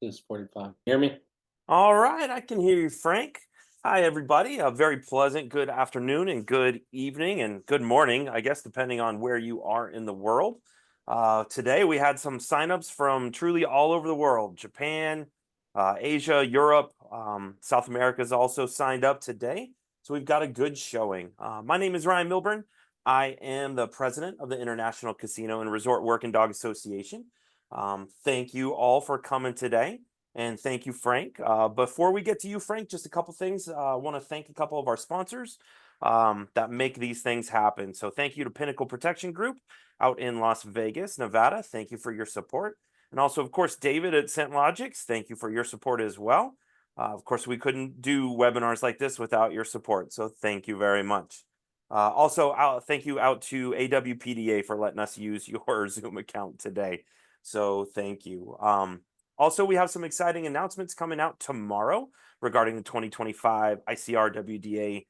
This is 45. Hear me? All right, I can hear you, Frank. Hi, everybody. A very pleasant good afternoon and good evening and good morning, I guess, depending on where you are in the world. Today, we had some signups from truly all over the world: Japan, Asia, Europe, South America is also signed up today. So we've got a good showing. My name is Ryan Milburn. I am the president of the International Casino and Resort Work and Dog Association. Thank you all for coming today. And thank you, Frank. Before we get to you, Frank, just a couple things. I want to thank a couple of our sponsors that make these things happen. So thank you to Pinnacle Protection Group out in Las Vegas, Nevada. Thank you for your support. And also, of course, David at ScentLogix. Thank you for your support as well. Of course, we couldn't do webinars like this without your support. So thank you very much. Thank you out to AWPDA for letting us use your Zoom account today. So thank you. Also, we have some exciting announcements coming out tomorrow regarding the 2025 ICRWDA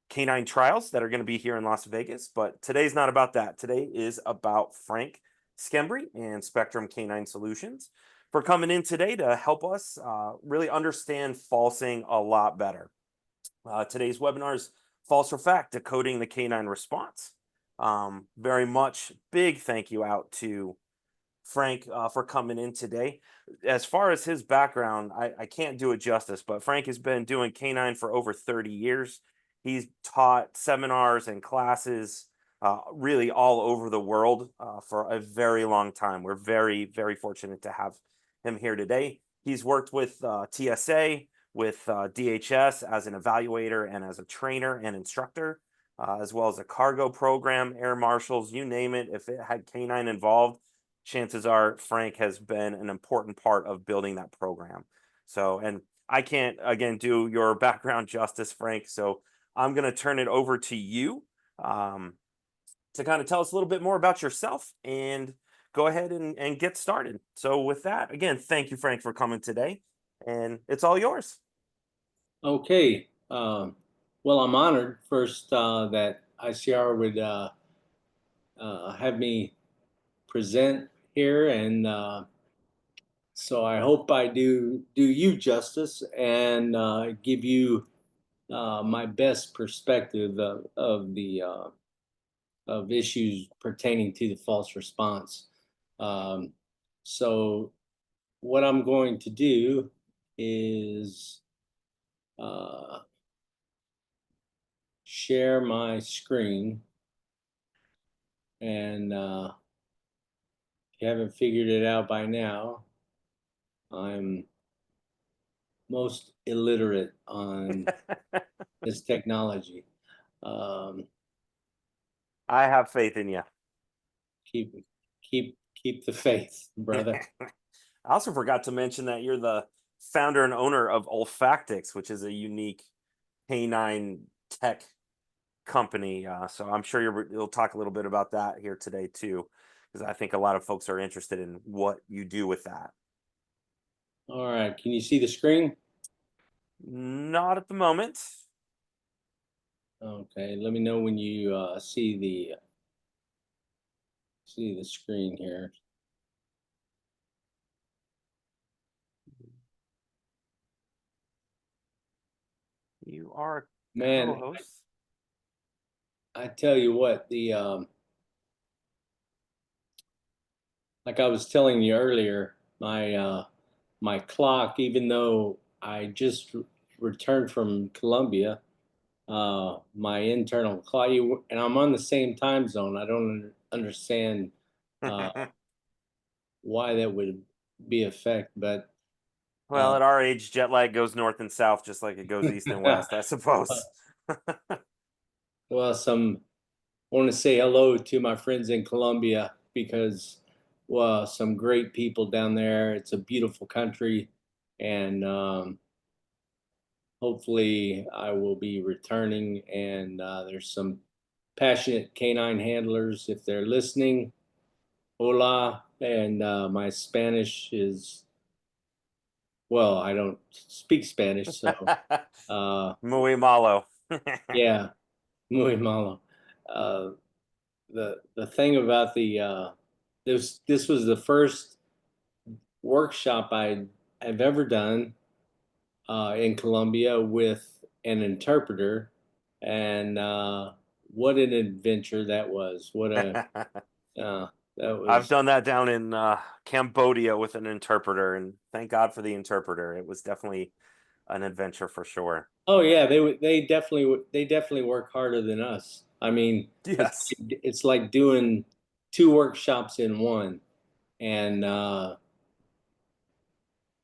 canine trials that are going to be here in Las Vegas. But today's not about that. Today is about Frank Schembre and Spectrum Canine Solutions for coming in today to help us really understand falsing a lot better. Today's webinar is False or Fact, Decoding the Canine Response. Very much big thank you out to Frank for coming in today. As far as his background, I can't do it justice, but Frank has been doing canine for over 30 years. He's taught seminars and classes really all over the world for a very long time. We're very, very fortunate to have him here today. He's worked with TSA, with DHS as an evaluator and as a trainer and instructor, as well as a cargo program, air marshals, you name it. If it had canine involved, chances are Frank has been an important part of building that program. So, and I can't again do your background justice, Frank. So I'm going to turn it over to you um, to kind of tell us a little bit more about yourself and go ahead and get started. So with that, again, thank you, Frank, for coming today, and it's all yours. Okay. Well, I'm honored first that ICR would have me present here, and so I hope I do you justice and give you my best perspective of issues pertaining to the false response. Um, so, what I'm going to do is uh, share my screen. And if you haven't figured it out by now, I'm most illiterate on this technology. Um, I have faith in you. keep keep the faith, brother. I also forgot to mention that you're the founder and owner of Olfactics, which is a unique canine tech company. So I'm sure you'll talk a little bit about that here today too, because I think a lot of folks are interested in what you do with that. All right, can you see the screen? Not at the moment. Okay, let me know when you see the screen here. You are a Man, co-host. I tell you what, the like I was telling you earlier, my clock, even though I just returned from Colombia, my internal clock, and I'm on the same time zone. I don't understand uh, why that would be effect, but uh, Well, at our age, jet lag goes north and south, just like it goes east and west, I suppose. well, I want to say hello to my friends in Colombia because, well, some great people down there. It's a beautiful country, and hopefully, I will be returning. And there's some passionate canine handlers. If they're listening, hola. And my Spanish is, well, I don't speak Spanish, so Muy malo. yeah, muy malo. Uh, the thing about the this was the first workshop I I've ever done in Colombia with an interpreter, and what an adventure that was! What a that I've was. done that down in Cambodia with an interpreter, and thank God for the interpreter. It was definitely an adventure for sure. Oh yeah, they definitely work harder than us. I mean, Yes. it's like doing two workshops in one, and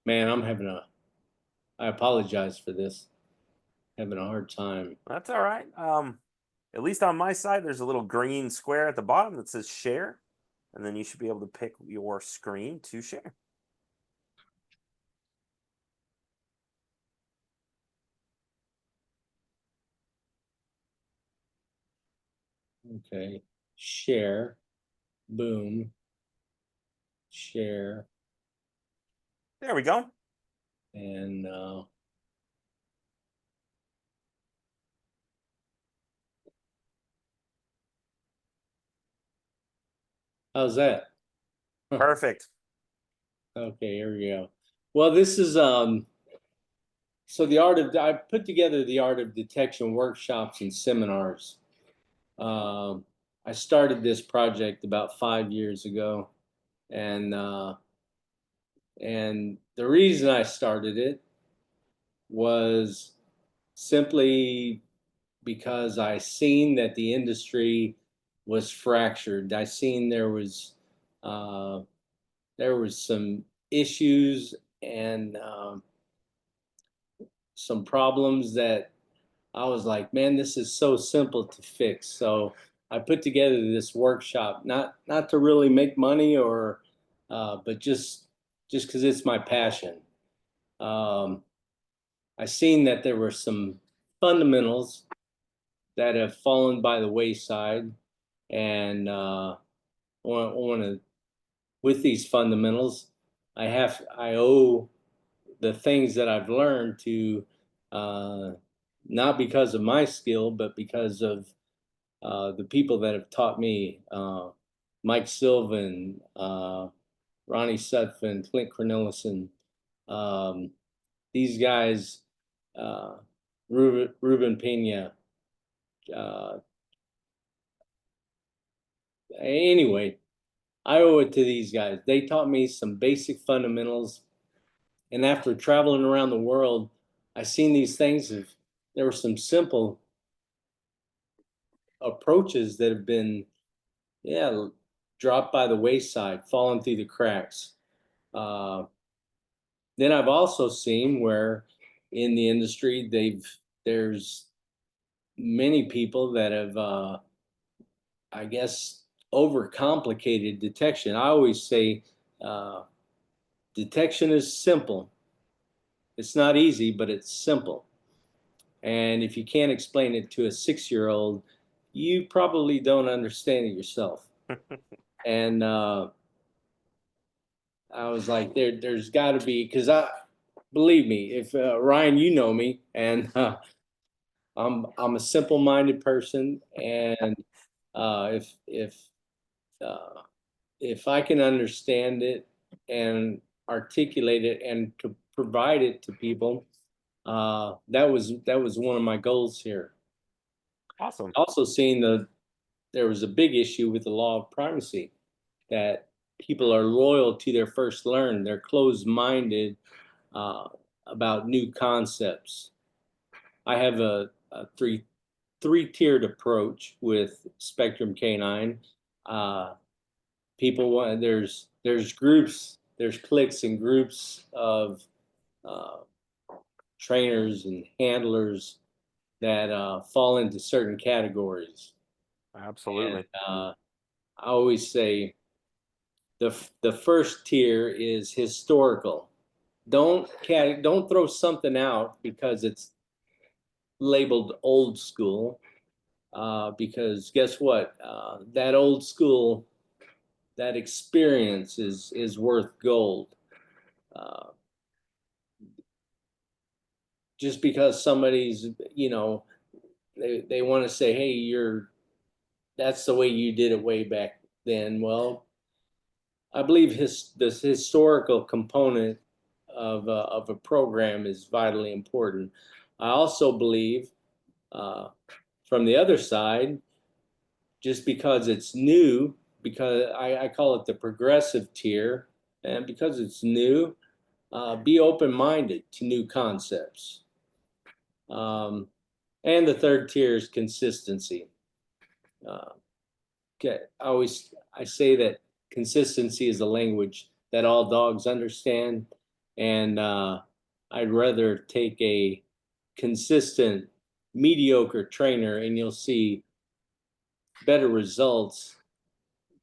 man, I apologize for this. Having a hard time. That's all right. At least on my side, there's a little green square at the bottom that says share, and then you should be able to pick your screen to share. Okay, share, boom, share, There we go. and how's that? Perfect. Okay, here we go. Well, this is so I put together the art of detection workshops and seminars. Um, I started this project about 5 years ago, and the reason I started it was simply because I seen that the industry was fractured. I seen uh, there was some issues and some problems that I was like, man, this is so simple to fix. So I put together this workshop, not to really make money or, but just because it's my passion. Um, I seen that there were some fundamentals that have fallen by the wayside, and want to with these fundamentals, I owe the things that I've learned to uh, not because of my skill, but because of the people that have taught me, Mike Sylvan, Ronnie Sutphin, Clint Cornelison, um, these guys, uh, Ruben Pena. Uh, anyway, I owe it to these guys. They taught me some basic fundamentals. And after traveling around the world, I seen these things. There were some simple approaches that have been, yeah, dropped by the wayside, fallen through the cracks. Uh, then I've also seen where in the industry there's many people that have, I guess, overcomplicated detection. I always say uh, detection is simple. It's not easy, but it's simple. And if you can't explain it to a 6-year-old, you probably don't understand it yourself. And I was like, there's got to be, because believe me, if Ryan, you know me, and I'm a simple-minded person, and uh, if if uh, if I can understand it and articulate it and to provide it to people, that was one of my goals here. Awesome. Also, seeing there was a big issue with the law of primacy, that people are loyal to their first learn. They're closed-minded uh, about new concepts. I have a three-tiered approach with Spectrum Canine. Uh, People want there's groups, there's cliques and groups of uh, trainers and handlers that fall into certain categories. And Absolutely. I always say the first tier is historical. Don't throw something out because it's labeled old school. Because guess what? That old school, that experience is worth gold. Uh, just because somebody's, they want to say, hey, that's the way you did it way back then. Well, I believe this historical component of a program is vitally important. I also believe, from the other side, just because it's new, because I call it the progressive tier, and because it's new, be open-minded to new concepts. And the third tier is consistency. I say that consistency is a language that all dogs understand, and I'd rather take a consistent, mediocre trainer, and you'll see better results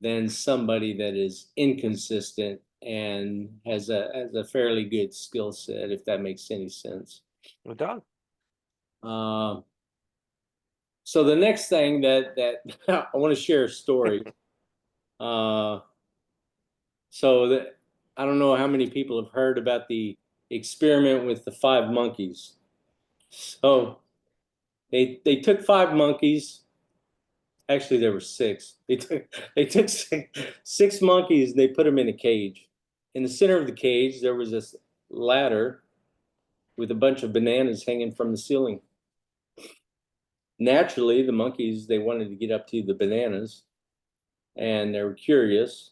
than somebody that is inconsistent and has a fairly good skill set, if that makes any sense. Well done. So the next thing that I want to share a story. So that I don't know how many people have heard about the experiment with the 5 monkeys. So they took 5 monkeys. Actually, there were six. They took six monkeys and they put them in a cage. In the center of the cage, there was this ladder with a bunch of bananas hanging from the ceiling. Naturally, the monkeys, they wanted to get up to the bananas and they were curious.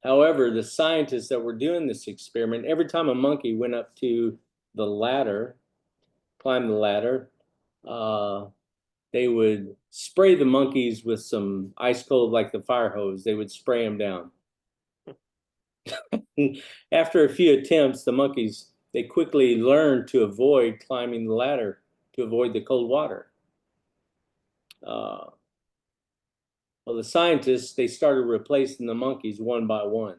However, the scientists that were doing this experiment, every time a monkey went up to the ladder, climbed the ladder, they would spray the monkeys with some ice cold, like the fire hose. They would spray them down. After a few attempts, the monkeys, they quickly learned to avoid climbing the ladder to avoid the cold water. Well, the scientists, they started replacing the monkeys one by one.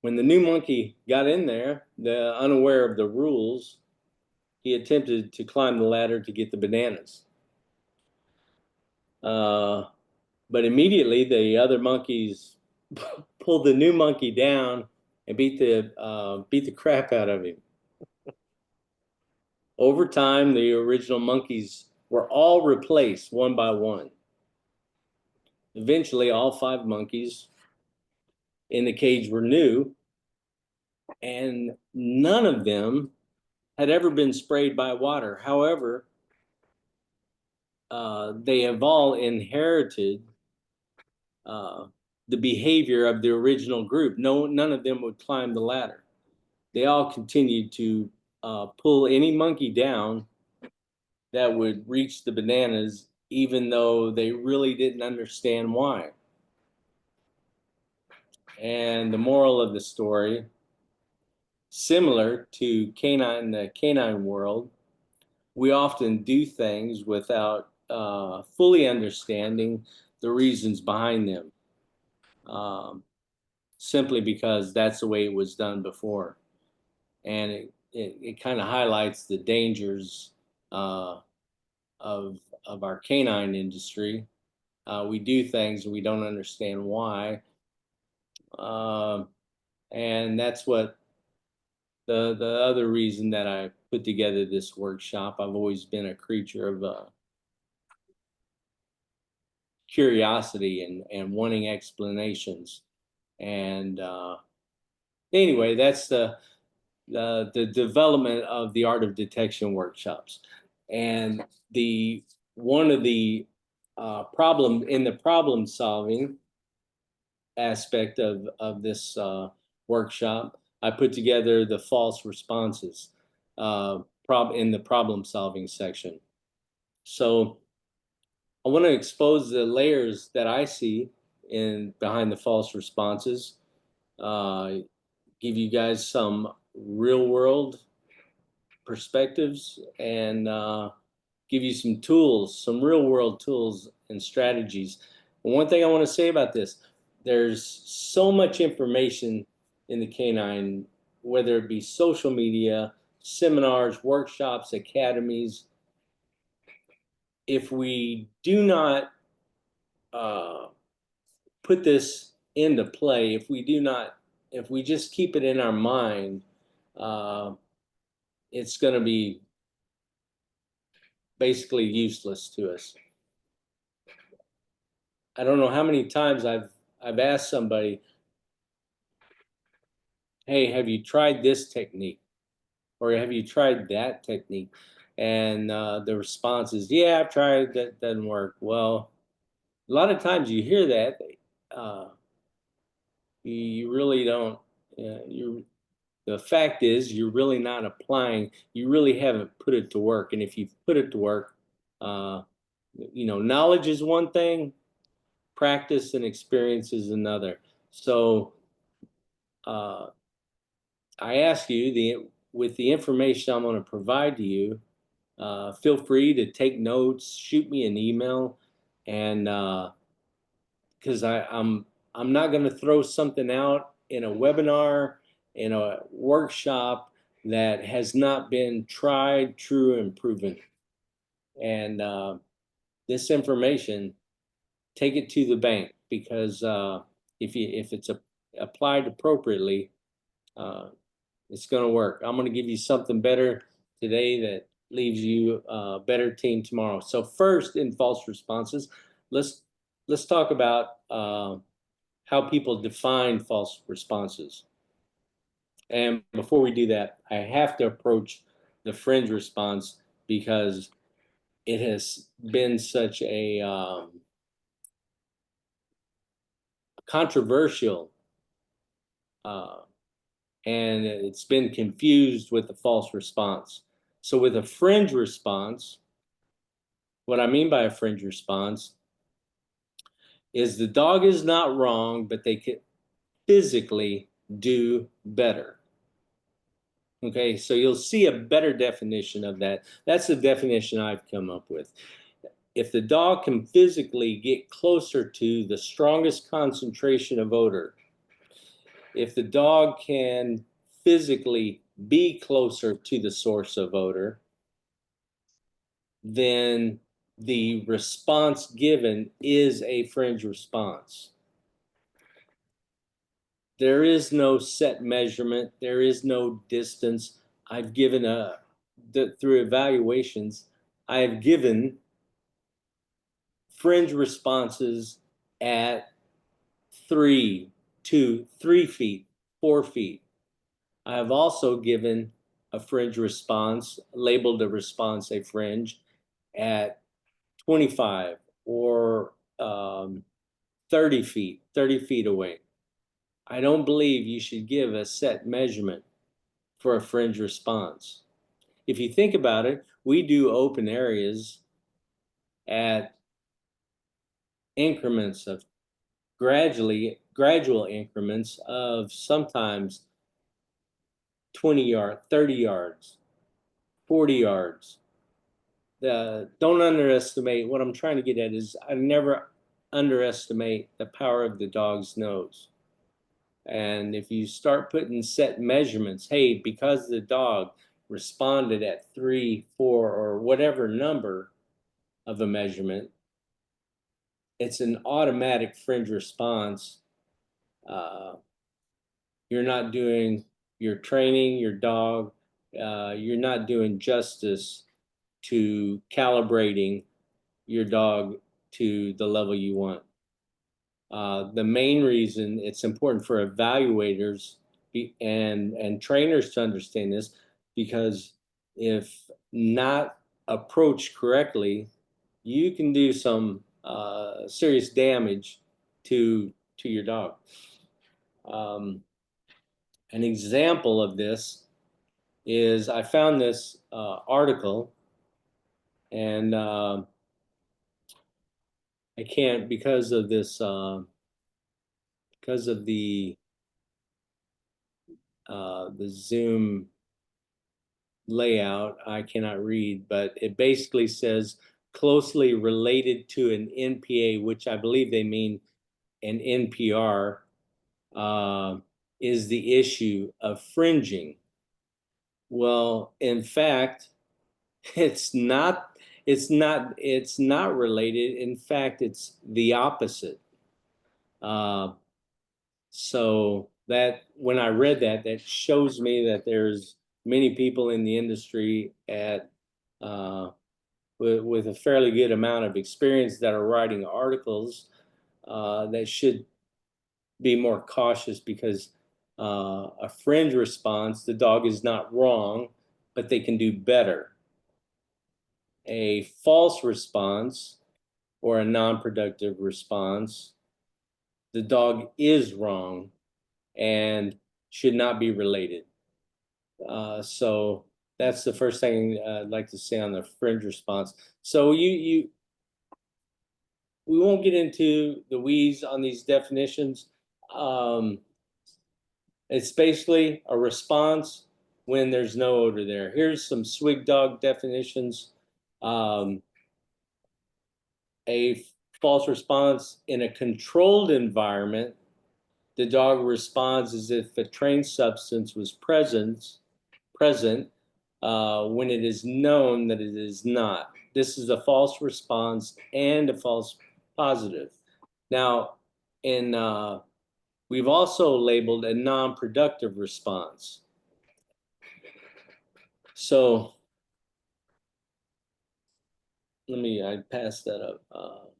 When the new monkey got in there, unaware of the rules, he attempted to climb the ladder to get the bananas. But immediately the other monkeys pulled the new monkey down and beat the crap out of him. Over time, the original monkeys were all replaced one by one. Eventually, all 5 monkeys in the cage were new, and none of them had ever been sprayed by water. However, they have all inherited the behavior of the original group. None of them would climb the ladder. They all continued to pull any monkey down that would reach the bananas, even though they really didn't understand why. And the moral of the story, similar to the canine world, we often do things without fully understanding the reasons behind them, simply because that's the way it was done before. And it kind of highlights the dangers of our canine industry. We do things and we don't understand why, and that's what the other reason that I put together this workshop. I've always been a creature of curiosity and wanting explanations. And anyway, that's the development of the art of detection workshops. And the one of the problem solving aspect of this workshop, I put together the false responses in the problem solving section. So I want to expose the layers that I see behind the false responses, give you guys some real world perspectives, and give you some tools, some real world tools and strategies. And one thing I want to say about this, there's so much information in the canine, whether it be social media, seminars, workshops, academies. If we do not put this into play, if we just keep it in our mind, it's going to be basically useless to us. I don't know how many times I've asked somebody, hey, have you tried this technique? Or have you tried that technique? And the response is, yeah, I've tried, that doesn't work. Well, a lot of times you hear that, uh, you really don't, you the fact is you're really not applying, you really haven't put it to work. And if you've put it to work, uh, knowledge is one thing, practice and experience is another. So uh, I ask you, with the information I'm going to provide to you, feel free to take notes, shoot me an email, and because I'm not going to throw something out in a webinar, in a workshop that has not been tried, true, and proven. And this information, take it to the bank, because if it's applied appropriately, uh, it's going to work. I'm going to give you something better today that leaves you a better team tomorrow. So first, in false responses, let's let's talk about how people define false responses. And before we do that, I have to approach the fringe response, because it has been such a controversial, uh, and it's been confused with the false response. So with a fringe response, what I mean by a fringe response is the dog is not wrong, but they can physically do better. Okay, so you'll see a better definition of that. That's the definition I've come up with. If the dog can physically get closer to the strongest concentration of odor, if the dog can physically be closer to the source of odor, then the response given is a fringe response. There is no set measurement. There is no distance. I've given through evaluations, I have given fringe responses at 3 feet, 4 feet. I have also given a fringe response, labeled a response a fringe, at 25 or 30 feet away. I don't believe you should give a set measurement for a fringe response. If you think about it, we do open areas at increments of gradual increments of sometimes 20 yards, 30 yards, 40 yards. Don't underestimate, what I'm trying to get at is I never underestimate the power of the dog's nose. And if you start putting set measurements, hey, because the dog responded at 3, 4, or whatever number of a measurement, it's an automatic fringe response. Uh, you're not doing your training, your dog, you're not doing justice to calibrating your dog to the level you want. The main reason it's important for evaluators and trainers to understand this, because if not approached correctly, you can do some serious damage to your dog. Um, an example of this is I found this article, and I can't, because of this, because of the Zoom layout, I cannot read, but it basically says closely related to an NPA, which I believe they mean an NPR, uh, is the issue of fringing. Well, in fact, it's not. It's not related. In fact, it's the opposite. Uh, So that, when I read that, that shows me that there's many people in the industry uh, with a fairly good amount of experience that are writing articles that should be more cautious, because A fringe response, the dog is not wrong, but they can do better. A false response or a non-productive response, the dog is wrong and should not be related. So that's the first thing I'd like to say on the fringe response. So we won't get into the weeds on these definitions. Um, it's basically a response when there's no odor there. Here's some swig dog definitions. Um, a false response in a controlled environment, the dog responds as if a trained substance was present when it is known that it is not. This is a false response and a false positive. Now, in we've also labeled a non-productive response. So I pass that up.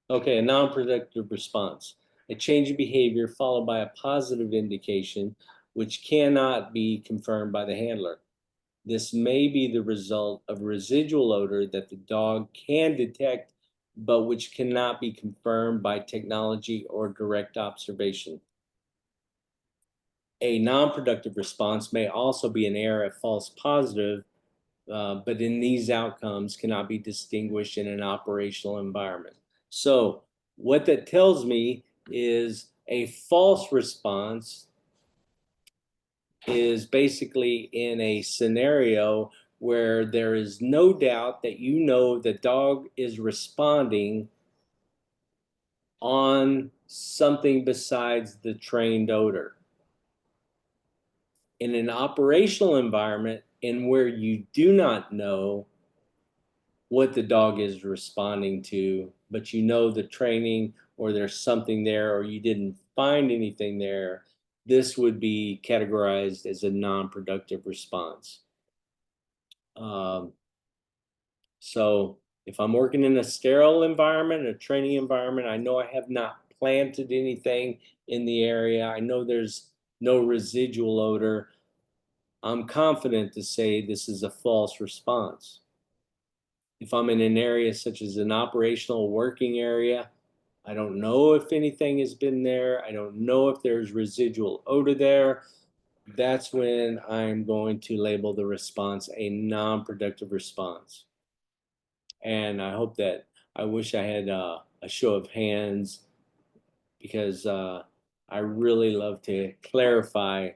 Okay, a non-productive response. A change in behavior followed by a positive indication, which cannot be confirmed by the handler. This may be the result of residual odor that the dog can detect, but which cannot be confirmed by technology or direct observation. A non-productive response may also be an error at false positive, but in these outcomes cannot be distinguished in an operational environment. So what that tells me is a false response is basically in a scenario where there is no doubt that you know the dog is responding on something besides the trained odor. In an operational environment in where you do not know what the dog is responding to, but you know the training or there's something there or you didn't find anything there, this would be categorized as a non-productive response. So if I'm working in a sterile environment, a training environment, I know I have not planted anything in the area. I know there's no residual odor. I'm confident to say this is a false response. If I'm in an area such as an operational working area, I don't know if anything has been there. I don't know if there's residual odor there. That's when I'm going to label the response a non-productive response. And I hope that I wish I had a show of hands because I really love to clarify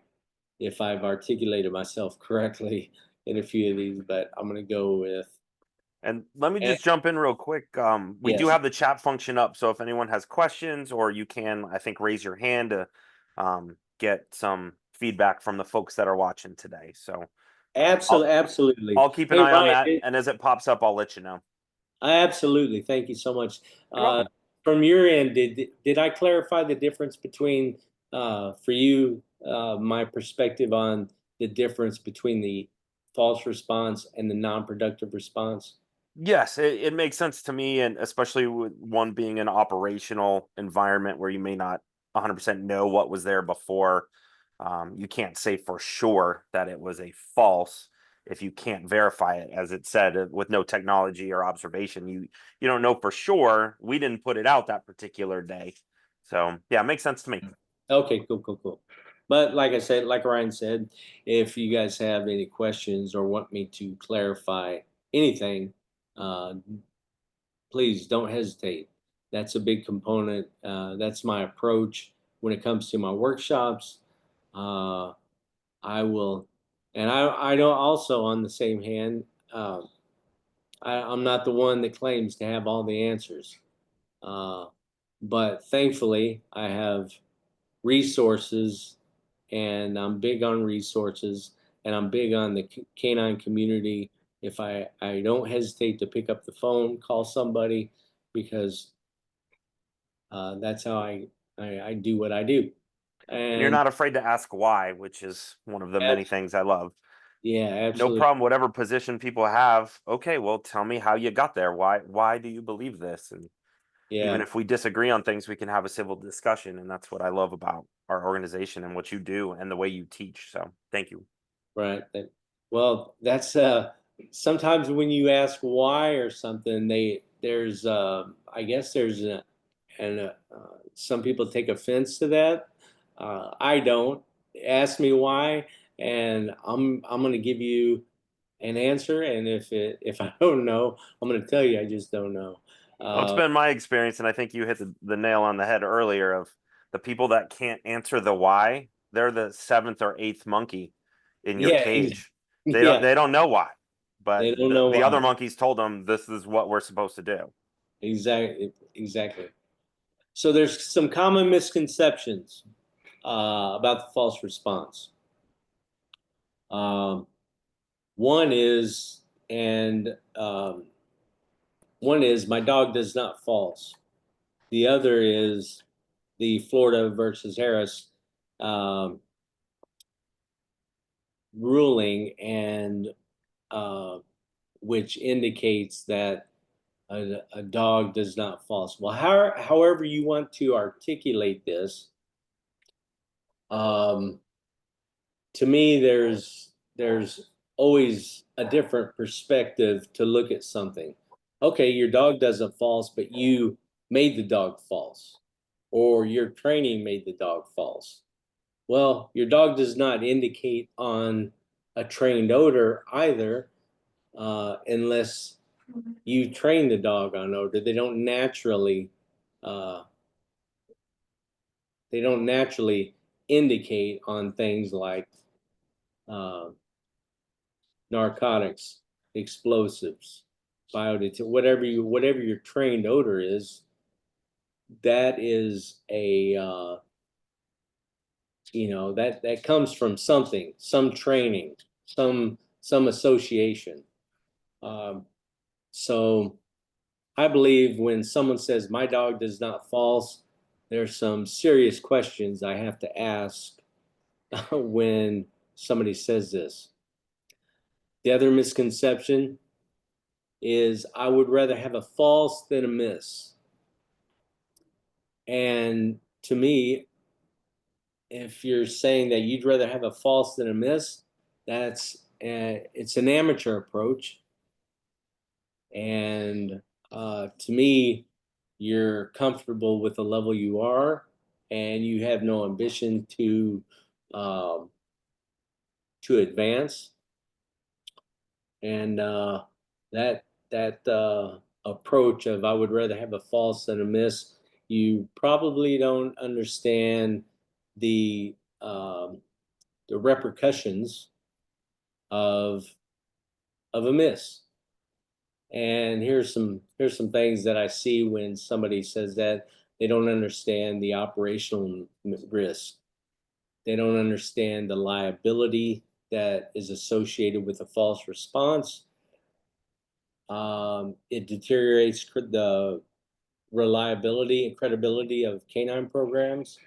if I've articulated myself correctly in a few of these, but I'm going to go with. And let me And just jump in real quick. We do yes, have the chat function up, so if anyone has questions, or you can, I think, raise your hand to get some feedback from the folks that are watching today. So absolutely, absolutely. I'll keep an Hey, eye on Ryan, that, and as it pops up, I'll let you know. absolutely. Thank you so much. You're welcome. From your end, did I clarify the difference between for you my perspective on the difference between the false response and the non-productive response? Yes, it makes sense to me, and especially with one being an operational environment where you may not 100% know what was there before. You can't say for sure that it was a false if you can't verify it, as it said, with no technology or observation. You don't know for sure. We didn't put it out that particular day, so yeah, it makes sense to me. Okay, cool, cool, cool. But like I said, like Ryan said, if you guys have any questions or want me to clarify anything, uh, please don't hesitate. That's a big component. That's my approach when it comes to my workshops. Uh, I will, and I don't also on the same hand, I'm not the one that claims to have all the answers. Uh, but thankfully, I have resources, and I'm big on resources, and I'm big on the canine community. If I don't hesitate to pick up the phone, call somebody, because that's how I do what I do. And you're And not afraid to ask why, which is one of the ab- many things I love. Yeah, No absolutely. problem, whatever position people have. Okay, well, tell me how you got there. Why do you believe this? And even Yeah, if we disagree on things, we can have a civil discussion. And that's what I love about our organization and what you do and the way you teach. So thank you. right. Well, that's sometimes when you ask why or something, there's I guess there's some people take offense to that. I don't. Ask me why, and I'm going to give you an answer. And if I don't know, I'm going to tell you I just don't know. Well, it's Uh, been my experience, and I think you hit the nail on the head earlier of the people that can't answer the why, they're the seventh or eighth monkey in your yeah, cage. yeah. They don't know why, but They don't know the other why. monkeys told them this is what we're supposed to do. Exactly. Exactly. So there's some common misconceptions about the false response. Um, one is, and one is my dog does not false. The other is the Florida versus Harris um, ruling, and uh, which indicates that a dog does not false. Well, however you want to articulate this, um, to me, there's always a different perspective to look at something. Okay, your dog doesn't false, but you made the dog false, or your training made the dog false. Well, your dog does not indicate on a trained odor either, unless you train the dog on odor. Uh, they don't naturally indicate on things like uh, narcotics, explosives, whatever your trained odor is. That is a that comes from something, some training, some association. Um, so I believe when someone says my dog does not false, there's some serious questions I have to ask when somebody says this. The other misconception is I would rather have a false than a miss. And to me, if you're saying that you'd rather have a false than a miss, it's an amateur approach. And to me, you're comfortable with the level you are, and you have no ambition um, to advance. And that approach of I would rather have a false than a miss, you probably don't understand the um, the repercussions of a miss. And here's some things that I see when somebody says that they don't understand the operational risk. They don't understand the liability that is associated with a false response. It deteriorates the reliability and credibility of canine programs,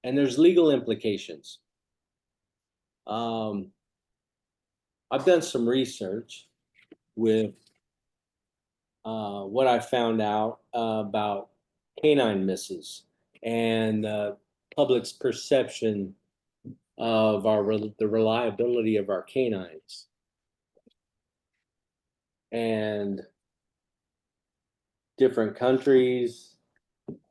and there's legal implications. Um, I've done some research with what I found out about canine misses and public's perception of the reliability of our canines. And different countries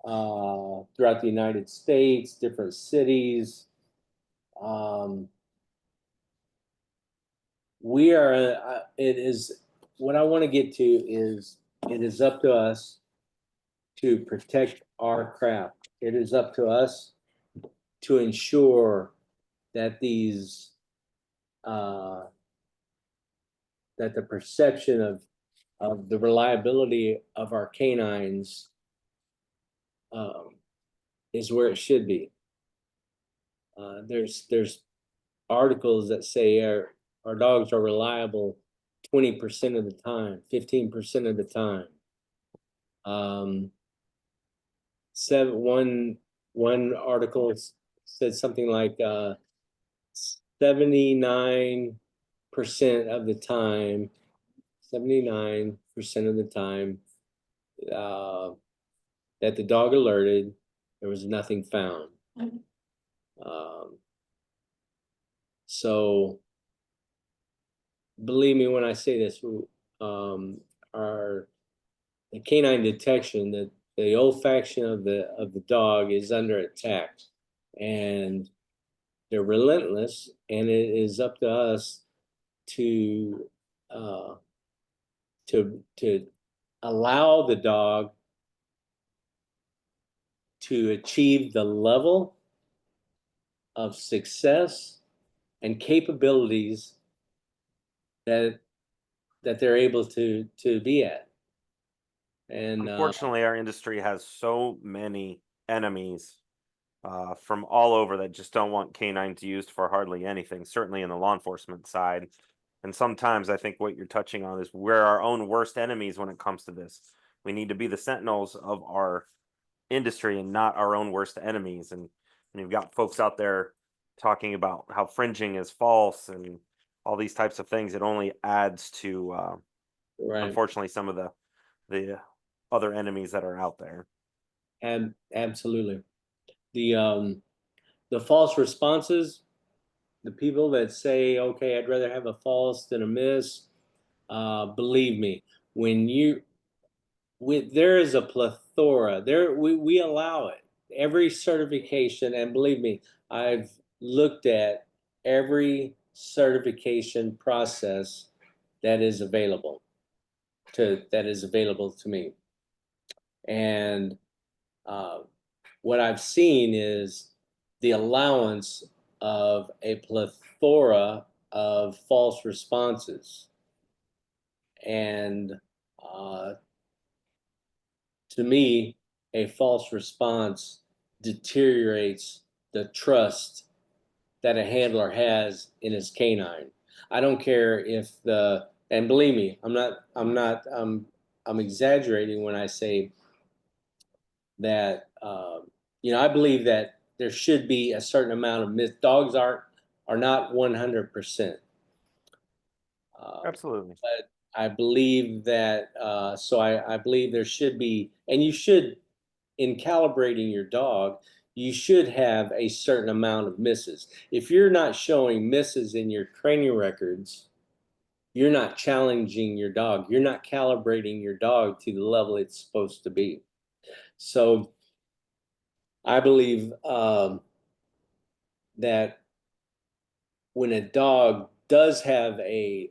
throughout the United States, different cities. Um, we are. It is what I want to get to is it is up to us to protect our craft. It is up to us to ensure that these uh, that the perception of the reliability of our canines um, is where it should be. There's articles that say our dogs are reliable 20% of the time, 15% of the time. Um, seven one article said something like 79% of the time, 79% of the time, that the dog alerted, there was nothing found. So believe me when I say this, our the canine detection, the olfaction of the dog is under attack, and they're relentless, and it is up to us to uh, to allow the dog to achieve the level of success and capabilities that they're able to be at. And Unfortunately, our industry has so many enemies from all over that just don't want canines used for hardly anything, certainly in the law enforcement side. And sometimes I think what you're touching on is we're our own worst enemies when it comes to this. We need to be the sentinels of our industry and not our own worst enemies. And you've got folks out there talking about how fringing is false and all these types of things. It only adds to, right, unfortunately, some of the other enemies that are out there. and absolutely the false responses, the people that say, okay, I'd rather have a false than a miss, believe me, when you there is a plethora there, we allow it, every certification, and believe me, I've looked at every certification process that is available to me, and what I've seen is the allowance of a plethora of false responses. And uh, to me, a false response deteriorates the trust that a handler has in his canine. I don't care if and believe me, I'm exaggerating when I say that I believe that there should be a certain amount of myth. Dogs are not 100%. Absolutely. But I believe that so I believe there should be, and you should, in calibrating your dog, you should have a certain amount of misses. If you're not showing misses in your training records, you're not challenging your dog. You're not calibrating your dog to the level it's supposed to be. So I believe that when a dog does have a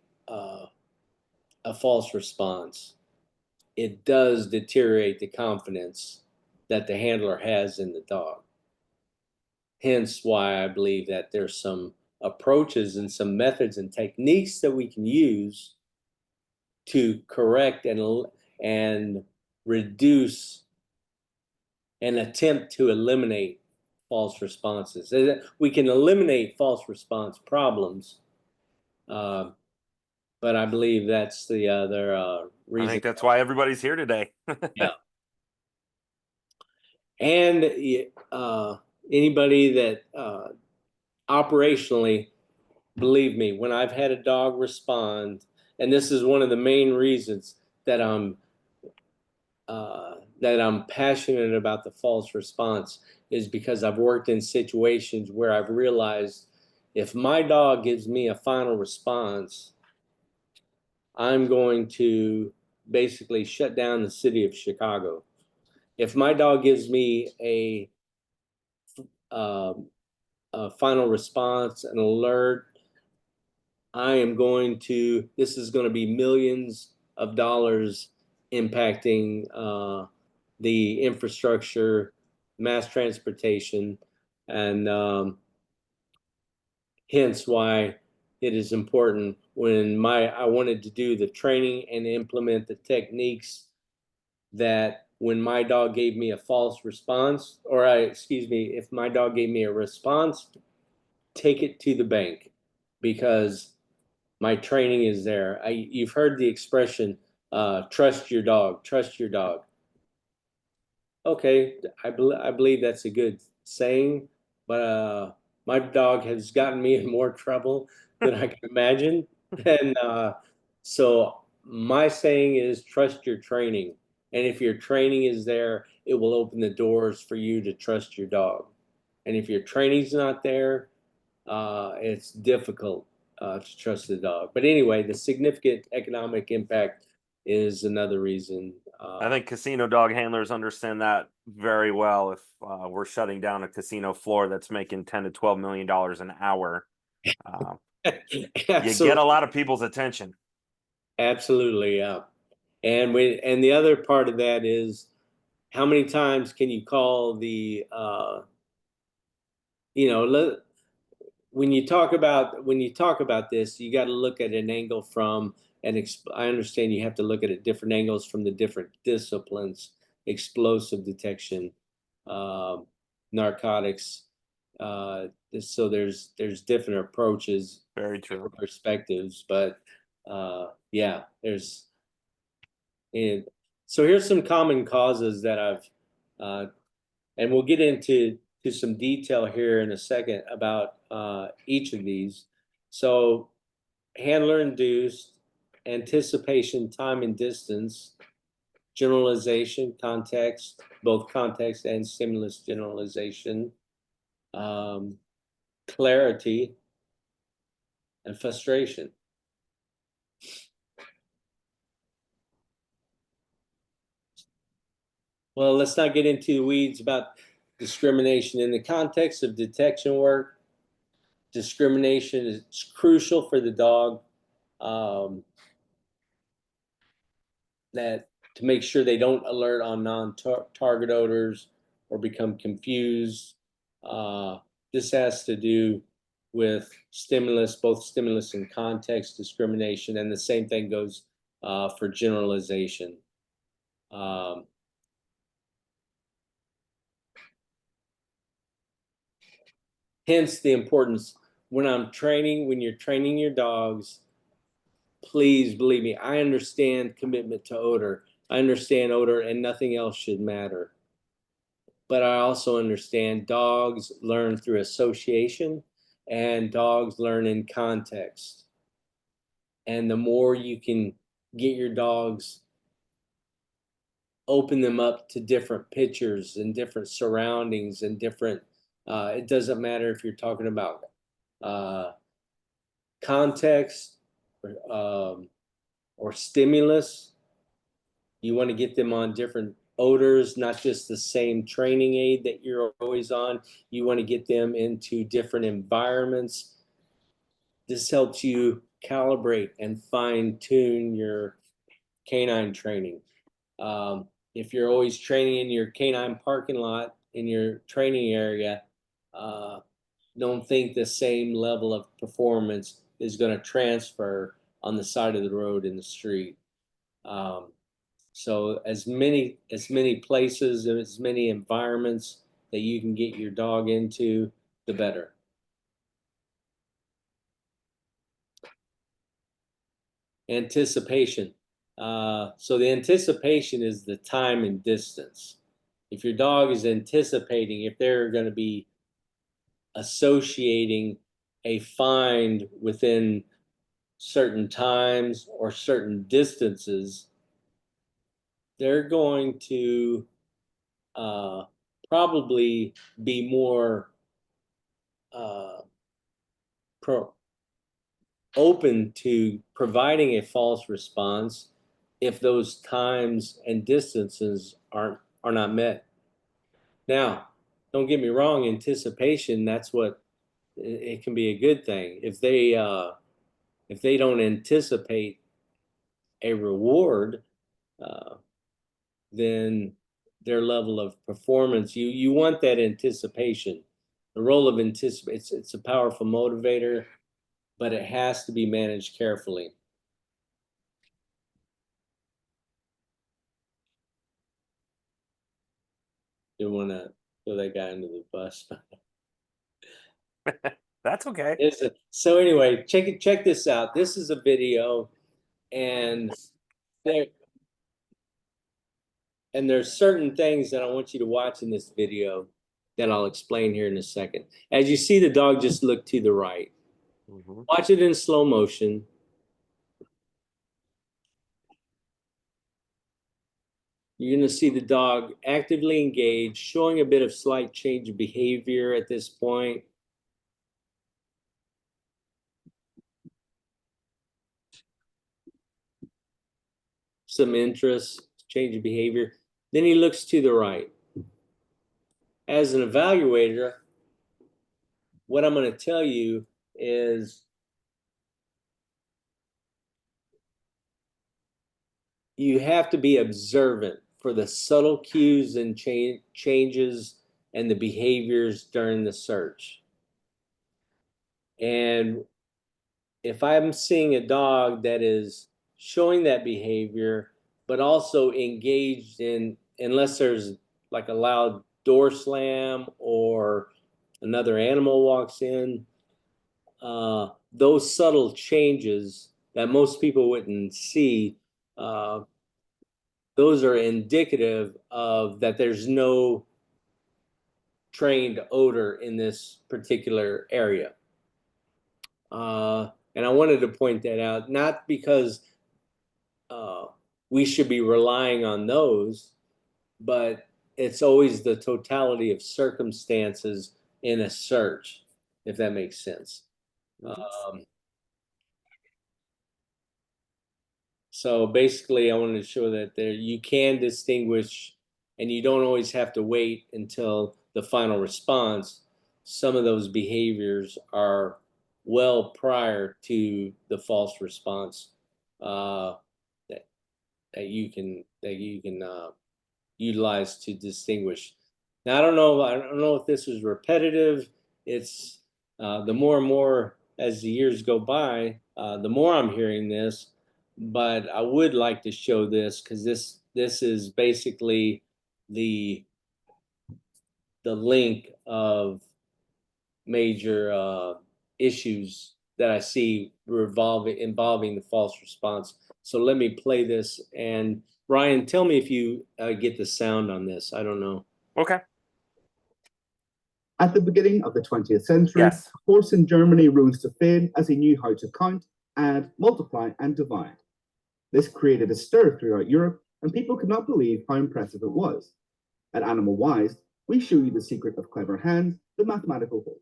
false response, it does deteriorate the confidence that the handler has in the dog. Hence why I believe that there's some approaches and some methods and techniques that we can use to correct and reduce and attempt to eliminate false responses. We can eliminate false response problems, but I believe that's the other I reason. think that's why everybody's here today. Yeah. And anybody that operationally, believe me, when I've had a dog respond, and this is one of the main reasons that I'm passionate about the false response, is because I've worked in situations where I've realized if my dog gives me a final response, I'm going to basically shut down the city of Chicago. If my dog gives me uh, a final response, an alert, this is going to be millions of dollars impacting the infrastructure, mass transportation, and hence why it is important when I wanted to do the training and implement the techniques, that when my dog gave me a false response, excuse me, if my dog gave me a response, take it to the bank, because my training is there. You've heard the expression, trust your dog, trust your dog. Okay, I believe that's a good saying, but My dog has gotten me in more trouble than I can imagine. And so my saying is trust your training. And if your training is there, it will open the doors for you to trust your dog. And if your training's not there, it's difficult to trust the dog. But anyway, the significant economic impact is another reason. I think casino dog handlers understand that very well. If we're shutting down a casino floor that's making 10 to 12 million dollars an hour, uh, you get a Absolutely, lot of people's attention. absolutely, yeah. And the other part of that is how many times can you call the you know when you talk about this, you got to look at an angle from I understand you have to look at it different angles from the different disciplines, explosive detection, um, narcotics. So there's different approaches, Very true. different perspectives, but yeah, and so here's some common causes that and we'll get into some detail here in a second about each of these. So handler induced, anticipation, time and distance, generalization, context, both context and stimulus generalization, um, clarity, and frustration. Well, let's not get into the weeds about discrimination. In the context of detection work, discrimination is crucial for the dog. Um, that to make sure they don't alert on non-target odors or become confused. Uh, this has to do with stimulus, both stimulus and context discrimination, and the same thing goes for generalization. Um, Hence the importance when you're training your dogs, please believe me, I understand commitment to odor. I understand odor and nothing else should matter. But I also understand dogs learn through association and dogs learn in context. And the more you can get your dogs, open them up to different pictures and different surroundings and different, it doesn't matter if you're talking about uh, context or stimulus. You want to get them on different odors, not just the same training aid that you're always on. You want to get them into different environments. This helps you calibrate and fine tune your canine training. If you're always training in your canine parking lot in your training area, uh, don't think the same level of performance is going to transfer on the side of the road in the street. Um, So as many places and as many environments that you can get your dog into, the better. Anticipation. So the anticipation is the time and distance. If your dog is anticipating, if they're going to be associating a find within certain times or certain distances, they're going to uh, probably be more uh, pro open to providing a false response if those times and distances are not met. Now, don't get me wrong, anticipation, that's what it can be a good thing. If they don't anticipate a reward, uh, then their level of performance, you want that anticipation. The role of anticipate, it's a powerful motivator, but it has to be managed carefully. Didn't want to throw that guy under the bus. That's okay. So anyway, check this out. This is a video, and there and there's certain things that I want you to watch in this video. that I'll explain here in a second. As you see, the dog just looked to the right. Mhm. Watch it in slow motion. You're going to see the dog actively engaged, showing a bit of slight change of behavior at this point. Some interest, change of behavior. Then he looks to the right. As an evaluator, what I'm going to tell you is you have to be observant for the subtle cues and changes and the behaviors during the search. And if I'm seeing a dog that is showing that behavior, but also engaged in, unless there's like a loud door slam or another animal walks in, those subtle changes that most people wouldn't see, those are indicative of that there's no trained odor in this particular area. And I wanted to point that out, not because we should be relying on those, but it's always the totality of circumstances in a search, if that makes sense. So basically, I wanted to show that there you can distinguish, and you don't always have to wait until the final response. Some of those behaviors are well prior to the false response that that you can utilize to distinguish. Now, I don't know if this is repetitive. It's the more and more as the years go by, the more I'm hearing this. But I would like to show this because this is basically the link of major issues that I see involving the false response. So let me play this. And Ryan, tell me if you get the sound on this. I don't know. Okay. At the beginning of the 20th century, Yes. a horse in Germany rose to fame as he knew how to count, add, multiply, and divide. This created a stir throughout Europe, and people could not believe how impressive it was. At Animal Wise, we show you the secret of clever hands, the mathematical horse.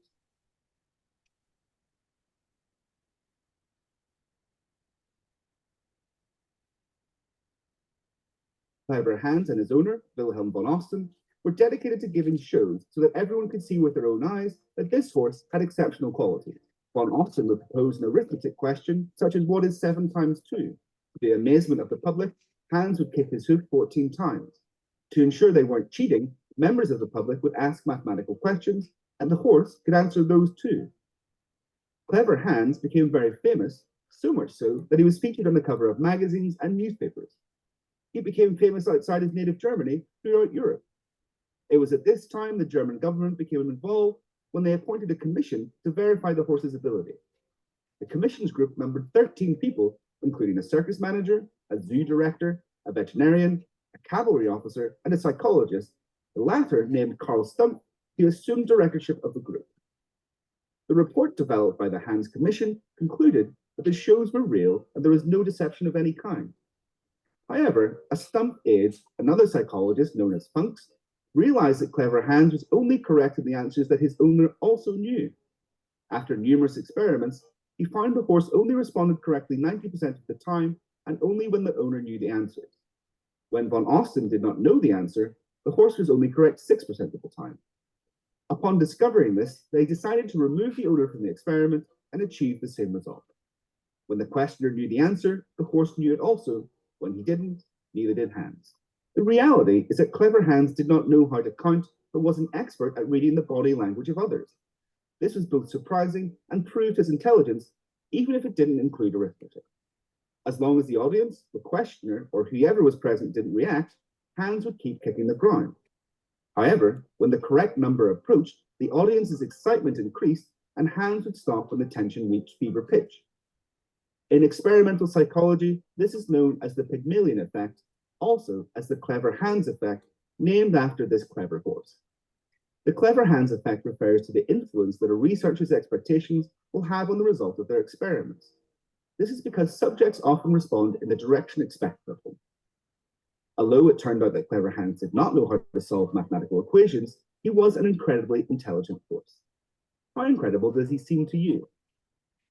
Clever Hans and his owner, Wilhelm von Osten, were dedicated to giving shows so that everyone could see with their own eyes that this horse had exceptional qualities. Von Osten would propose an arithmetic question, such as what is 7 times 2? To the amazement of the public, Hans would kick his hoof 14 times. To ensure they weren't cheating, members of the public would ask mathematical questions, and the horse could answer those too. Clever Hans became very famous, so much so that he was featured on the cover of magazines and newspapers. He became famous outside his native Germany throughout Europe. It was at this time the German government became involved when they appointed a commission to verify the horse's ability. The commission's group numbered 13 people, including a circus manager, a zoo director, a veterinarian, a cavalry officer, and a psychologist, the latter named Karl Stumpf, who assumed directorship of the group. The report developed by the Hans Commission concluded that the shows were real and there was no deception of any kind. However, a Stumpf aide, another psychologist known as Funks, realized that Clever Hans was only correct in the answers that his owner also knew. After numerous experiments, he found the horse only responded correctly 90% of the time and only when the owner knew the answers. When von Osten did not know the answer, the horse was only correct 6% of the time. Upon discovering this, they decided to remove the owner from the experiment and achieve the same result. When the questioner knew the answer, the horse knew it also. When he didn't, neither did Hans. The reality is that Clever Hans did not know how to count, but was an expert at reading the body language of others. This was both surprising and proved his intelligence, even if it didn't include arithmetic. As long as the audience, the questioner, or whoever was present didn't react, Hans would keep kicking the ground. However, when the correct number approached, the audience's excitement increased and Hans would stop when the tension reached fever pitch. In experimental psychology, this is known as the Pygmalion effect, also as the Clever Hans effect, named after this clever horse. The clever hands effect refers to the influence that a researcher's expectations will have on the result of their experiments. This is because subjects often respond in the direction expected of them. Although it turned out that clever Hans did not know how to solve mathematical equations, he was an incredibly intelligent force. How incredible does he seem to you?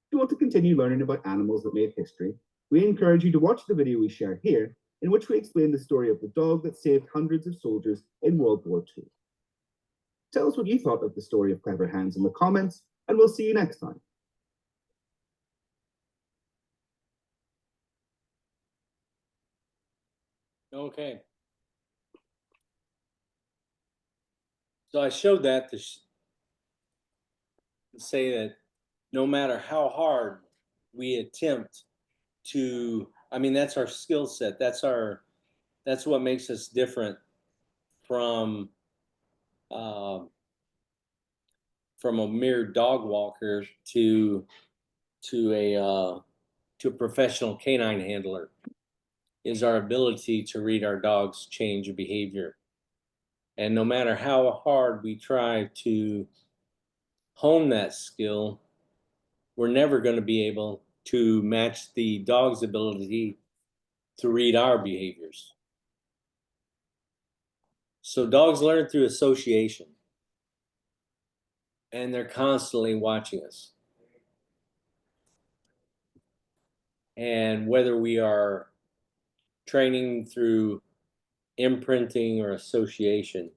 If you want to continue learning about animals that made history, we encourage you to watch the video we share here, in which we explain the story of the dog that saved hundreds of soldiers in World War II. Tell us what you thought of the story of Clever Hans in the comments, and we'll see you next time. Okay. So I showed that to say that no matter how hard we attempt to, I mean, that's our skill set. That's what makes us different from a mere dog walker to a professional canine handler, is our ability to read our dog's change of behavior. And no matter how hard we try to hone that skill, we're never going to be able to match the dog's ability to read our behaviors. So dogs learn through association, and they're constantly watching us. And whether we are training through imprinting or association,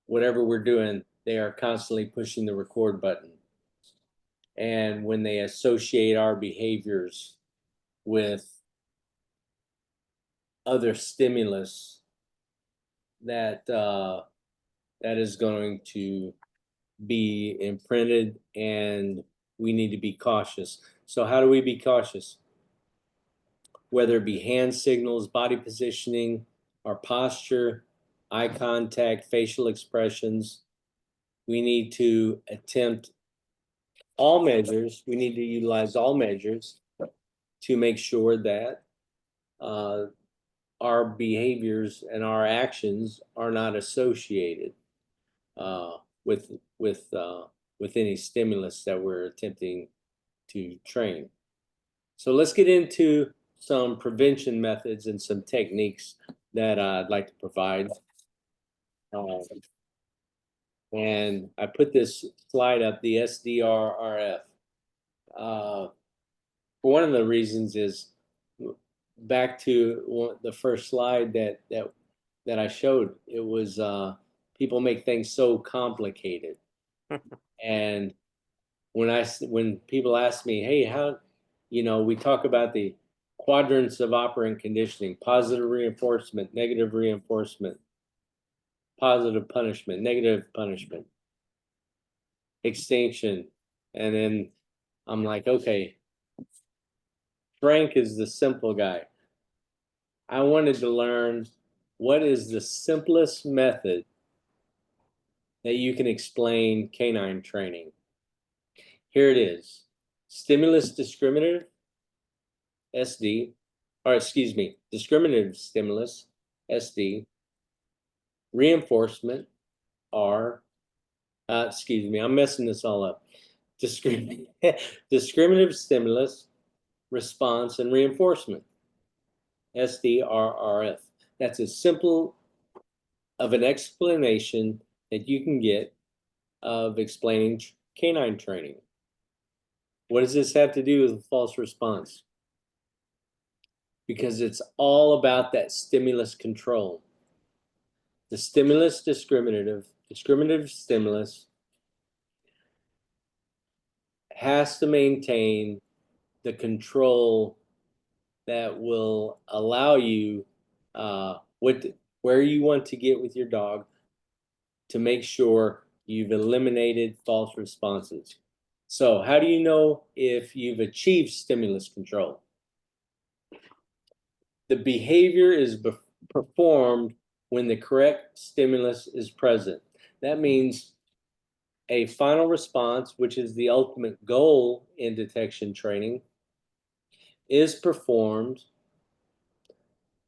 whatever we're doing, they are constantly pushing the record button. And when they associate our behaviors with other stimulus, that is going to be imprinted, and we need to be cautious. So how do we be cautious? Whether it be hand signals, body positioning, our posture, eye contact, facial expressions, we need to attempt all measures. We need to utilize all measures to make sure that our behaviors and our actions are not associated with any stimulus that we're attempting to train. So let's get into some prevention methods and some techniques that I'd like to provide. And I put this slide up, the SDRRF. One of the reasons is back to the first slide that I showed. It was people make things so complicated, and when people ask me, hey, how, we talk about the quadrants of operant conditioning: positive reinforcement, negative reinforcement, positive punishment, negative punishment, extinction. And then I'm like, okay, Frank is the simple guy. I wanted to learn what is the simplest method that you can explain canine training. Here it is: stimulus discriminative, SD, or excuse me, discriminative stimulus, SD, reinforcement, R, excuse me, I'm messing this all up. Discriminative stimulus, response, and reinforcement, SDRRF. That's as simple of an explanation that you can get of explaining canine training. What does this have to do with false response? Because it's all about that stimulus control. The stimulus discriminative stimulus has to maintain the control that will allow you where you want to get with your dog to make sure you've eliminated false responses. So how do you know if you've achieved stimulus control? The behavior is performed when the correct stimulus is present. That means a final response, which is the ultimate goal in detection training, is performed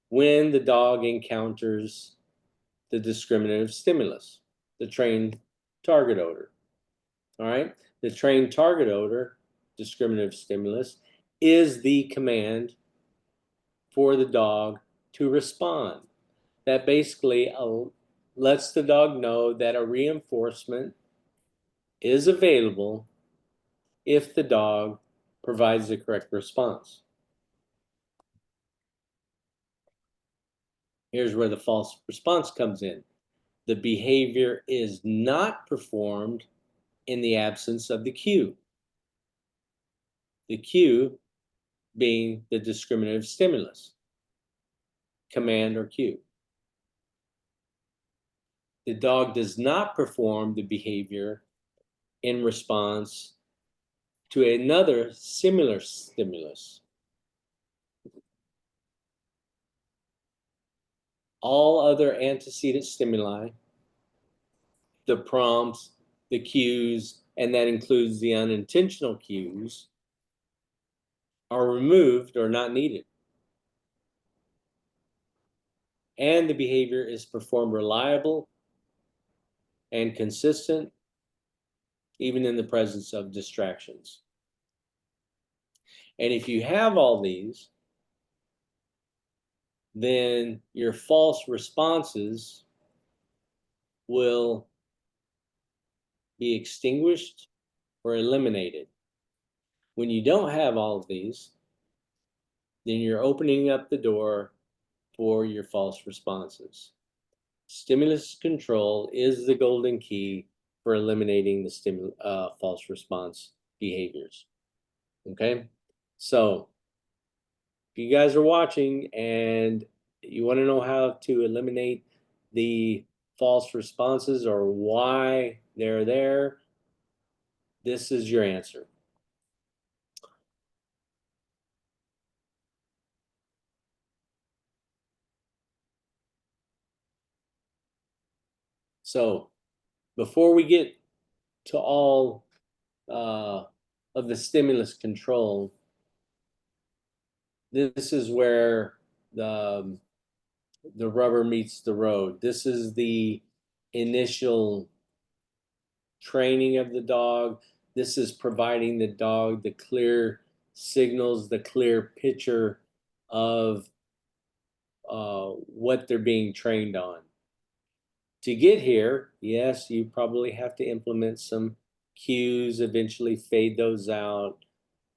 when the dog encounters the discriminative stimulus, the trained target odor. All right, the trained target odor, discriminative stimulus, is the command for the dog to respond. That basically lets the dog know that a reinforcement is available if the dog provides the correct response. Here's where the false response comes in. The behavior is not performed in the absence of the cue. The cue being the discriminative stimulus, command or cue. The dog does not perform the behavior in response to another similar stimulus. All other antecedent stimuli, the prompts, the cues, and that includes the unintentional cues, are removed or not needed. And the behavior is performed reliable and consistent, even in the presence of distractions. And if you have all these, then your false responses will be extinguished or eliminated. When you don't have all of these, then you're opening up the door for your false responses. Stimulus control is the golden key for eliminating the false response behaviors. Okay, so if you guys are watching and you want to know how to eliminate the false responses or why they're there, this is your answer. So before we get to all of the stimulus control, this is where the rubber meets the road. This is the initial training of the dog. This is providing the dog the clear signals, the clear picture of what they're being trained on. To get here, yes, you probably have to implement some cues, eventually fade those out,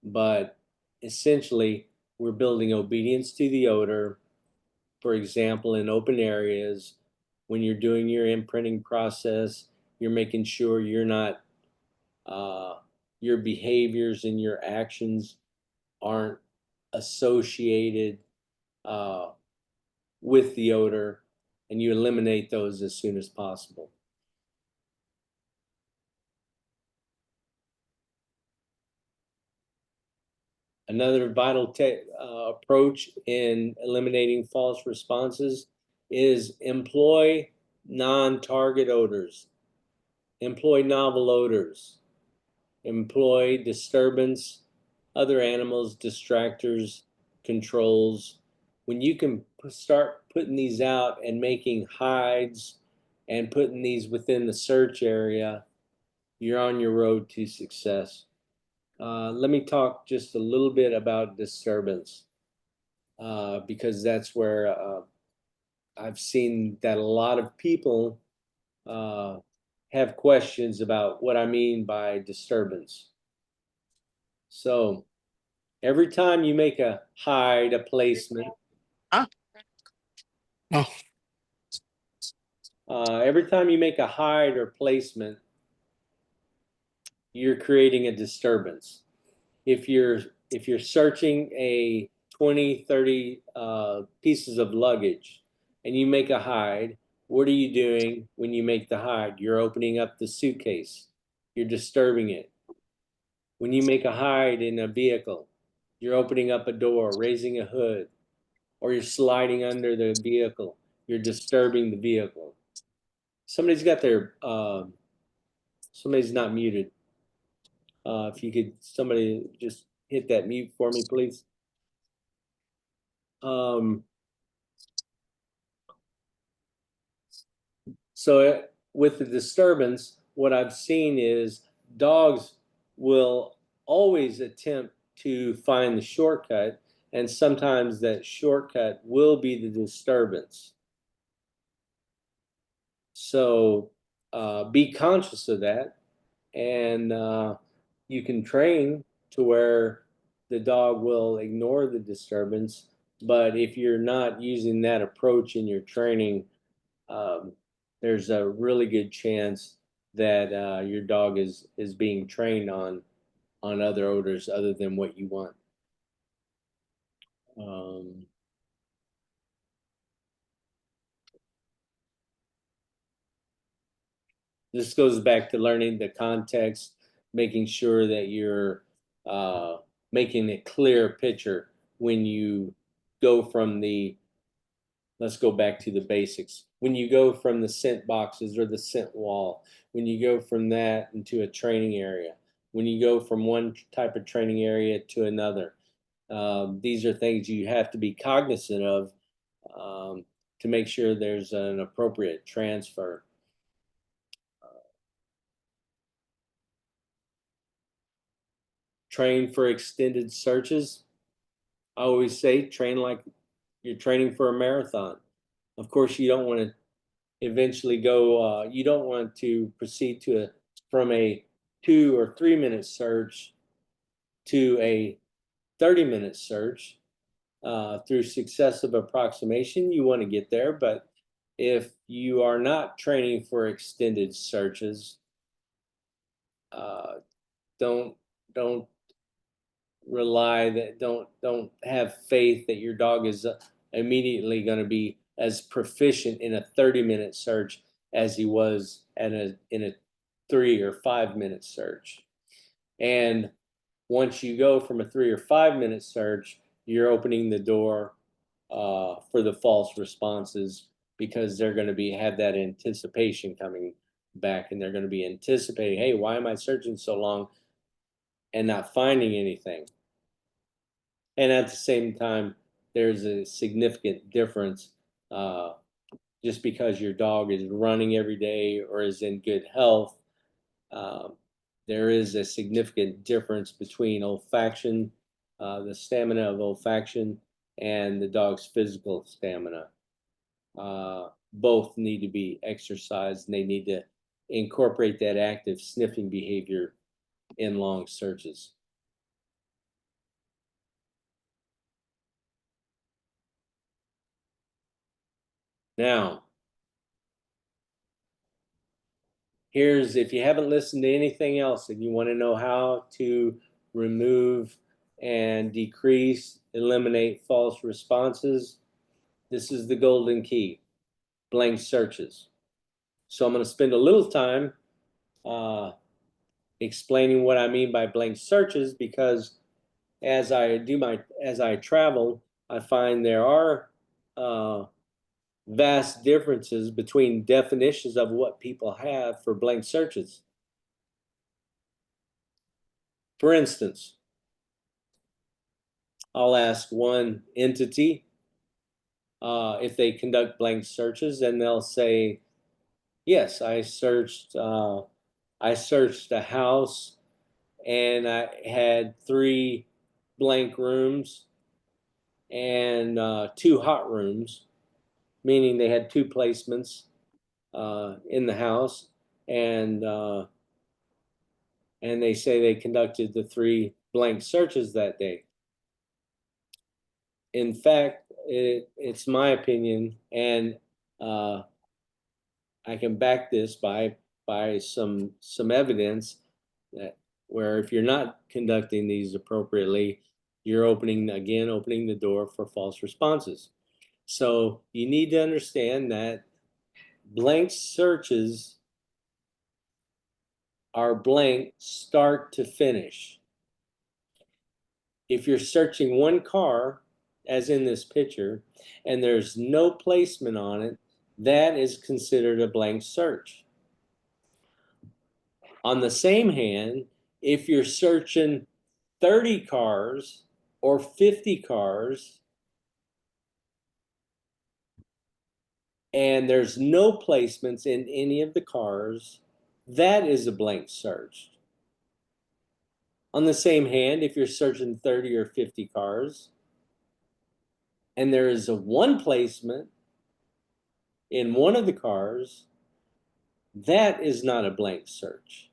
but essentially we're building obedience to the odor. For example, in open areas, when you're doing your imprinting process, you're making sure you're not, your behaviors and your actions aren't associated with the odor, and you eliminate those as soon as possible. Another vital approach in eliminating false responses is employ non-target odors, employ novel odors, employ disturbance, other animals, distractors, controls. When you can start putting these out and making hides and putting these within the search area, you're on your road to success. Let me talk just a little bit about disturbance, because that's where I've seen that a lot of people have questions about what I mean by disturbance. So every time you make a hide, a placement, every time you make a hide or placement, you're creating a disturbance. If you're searching a 20, 30 pieces of luggage and you make a hide, what are you doing when you make the hide? You're opening up the suitcase. You're disturbing it. When you make a hide in a vehicle, you're opening up a door, raising a hood, or you're sliding under the vehicle. You're disturbing the vehicle. Somebody's got their, somebody's not muted. If you could, somebody just hit that mute for me, please. So with the disturbance, what I've seen is dogs will always attempt to find the shortcut, and sometimes that shortcut will be the disturbance. So be conscious of that, and you can train to where the dog will ignore the disturbance. But if you're not using that approach in your training, there's a really good chance that your dog is being trained on other odors other than what you want. This goes back to learning the context, making sure that you're making a clear picture when you go from the, let's go back to the basics. When you go from the scent boxes or the scent wall, when you go from that into a training area, when you go from one type of training area to another, these are things you have to be cognizant of to make sure there's an appropriate transfer. Train for extended searches. I always say train like you're training for a marathon. Of course, you don't want to eventually go, you don't want to proceed to from a 2 or 3 minute search to a 30-minute search through successive approximation. You want to get there, but if you are not training for extended searches, don't rely that don't have faith that your dog is immediately going to be as proficient in a 30-minute search as he was in a 3 or 5 minute search. And once you go from a 3 or 5 minute search, you're opening the door for the false responses, because they're going to have that anticipation coming back, and they're going to be anticipating, hey, why am I searching so long and not finding anything? And at the same time, there's a significant difference. Just because your dog is running every day or is in good health, there is a significant difference between olfaction, the stamina of olfaction, and the dog's physical stamina. Both need to be exercised, and they need to incorporate that active sniffing behavior in long searches. Now, here's, if you haven't listened to anything else and you want to know how to remove and decrease, eliminate false responses, this is the golden key: blank searches. So I'm going to spend a little time explaining what I mean by blank searches, because as I travel, I find there are vast differences between definitions of what people have for blank searches. For instance, I'll ask one entity if they conduct blank searches, and they'll say, yes, I searched a house and I had 3 blank rooms and 2 hot rooms, meaning they had 2 placements in the house, and they say they conducted the 3 blank searches that day. In fact, it's my opinion, and I can back this by some evidence that where if you're not conducting these appropriately, you're opening the door for false responses. So you need to understand that blank searches are blank start to finish. If you're searching one car, as in this picture, and there's no placement on it, that is considered a blank search. On the same hand, if you're searching 30 cars or 50 cars, and there's no placements in any of the cars, that is a blank search. On the same hand, if you're searching 30 or 50 cars and there is a one placement in one of the cars, that is not a blank search.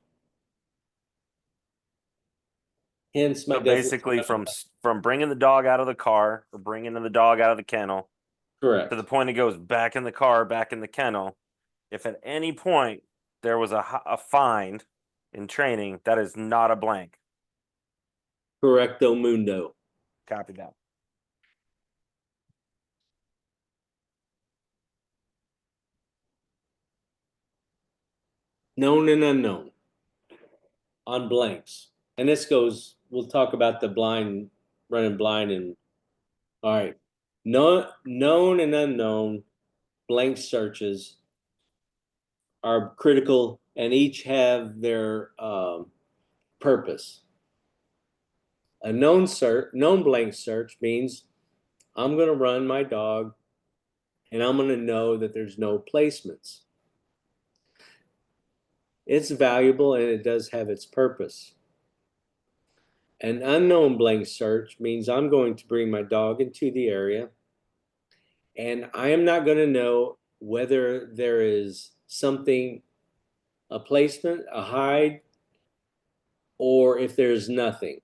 Hence my So basically, from bringing the dog out of the car or bringing the dog out of the kennel correct. to the point it goes back in the car, back in the kennel, if at any point there was a find in training, that is not a blank. Correcto mundo. Copy that. Known and unknown on blanks. And this goes, we'll talk about the blind, running blind, and all right. Known and unknown blank searches are critical and each have their purpose. A known blank search means I'm going to run my dog and I'm going to know that there's no placements. It's valuable and it does have its purpose. An unknown blank search means I'm going to bring my dog into the area and I am not going to know whether there is something, a placement, a hide, or if there's nothing.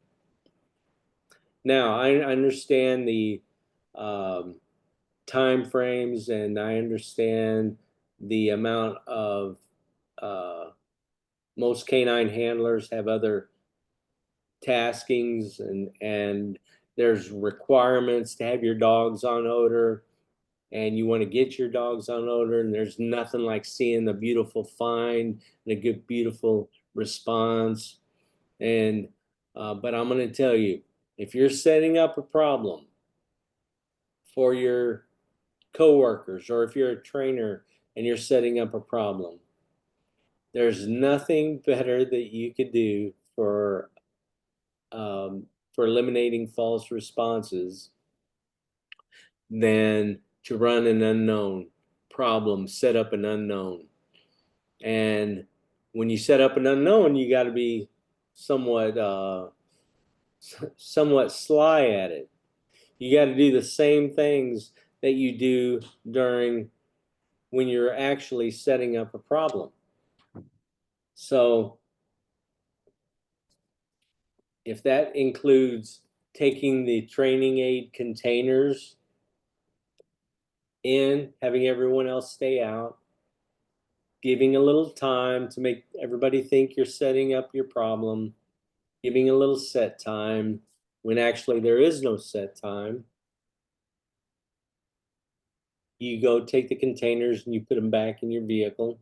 Now, I understand the time frames and I understand the amount of most canine handlers have other taskings and there's requirements to have your dogs on odor and you want to get your dogs on odor, and there's nothing like seeing a beautiful find and a good beautiful response. And but I'm going to tell you, if you're setting up a problem for your coworkers or if you're a trainer and you're setting up a problem, there's nothing better that you could do for eliminating false responses than to run an unknown problem, set up an unknown. And when you set up an unknown, you got to be somewhat sly at it. You got to do the same things that you do during when you're actually setting up a problem. So if that includes taking the training aid containers in, having everyone else stay out, giving a little time to make everybody think you're setting up your problem, giving a little set time when actually there is no set time. You go take the containers and you put them back in your vehicle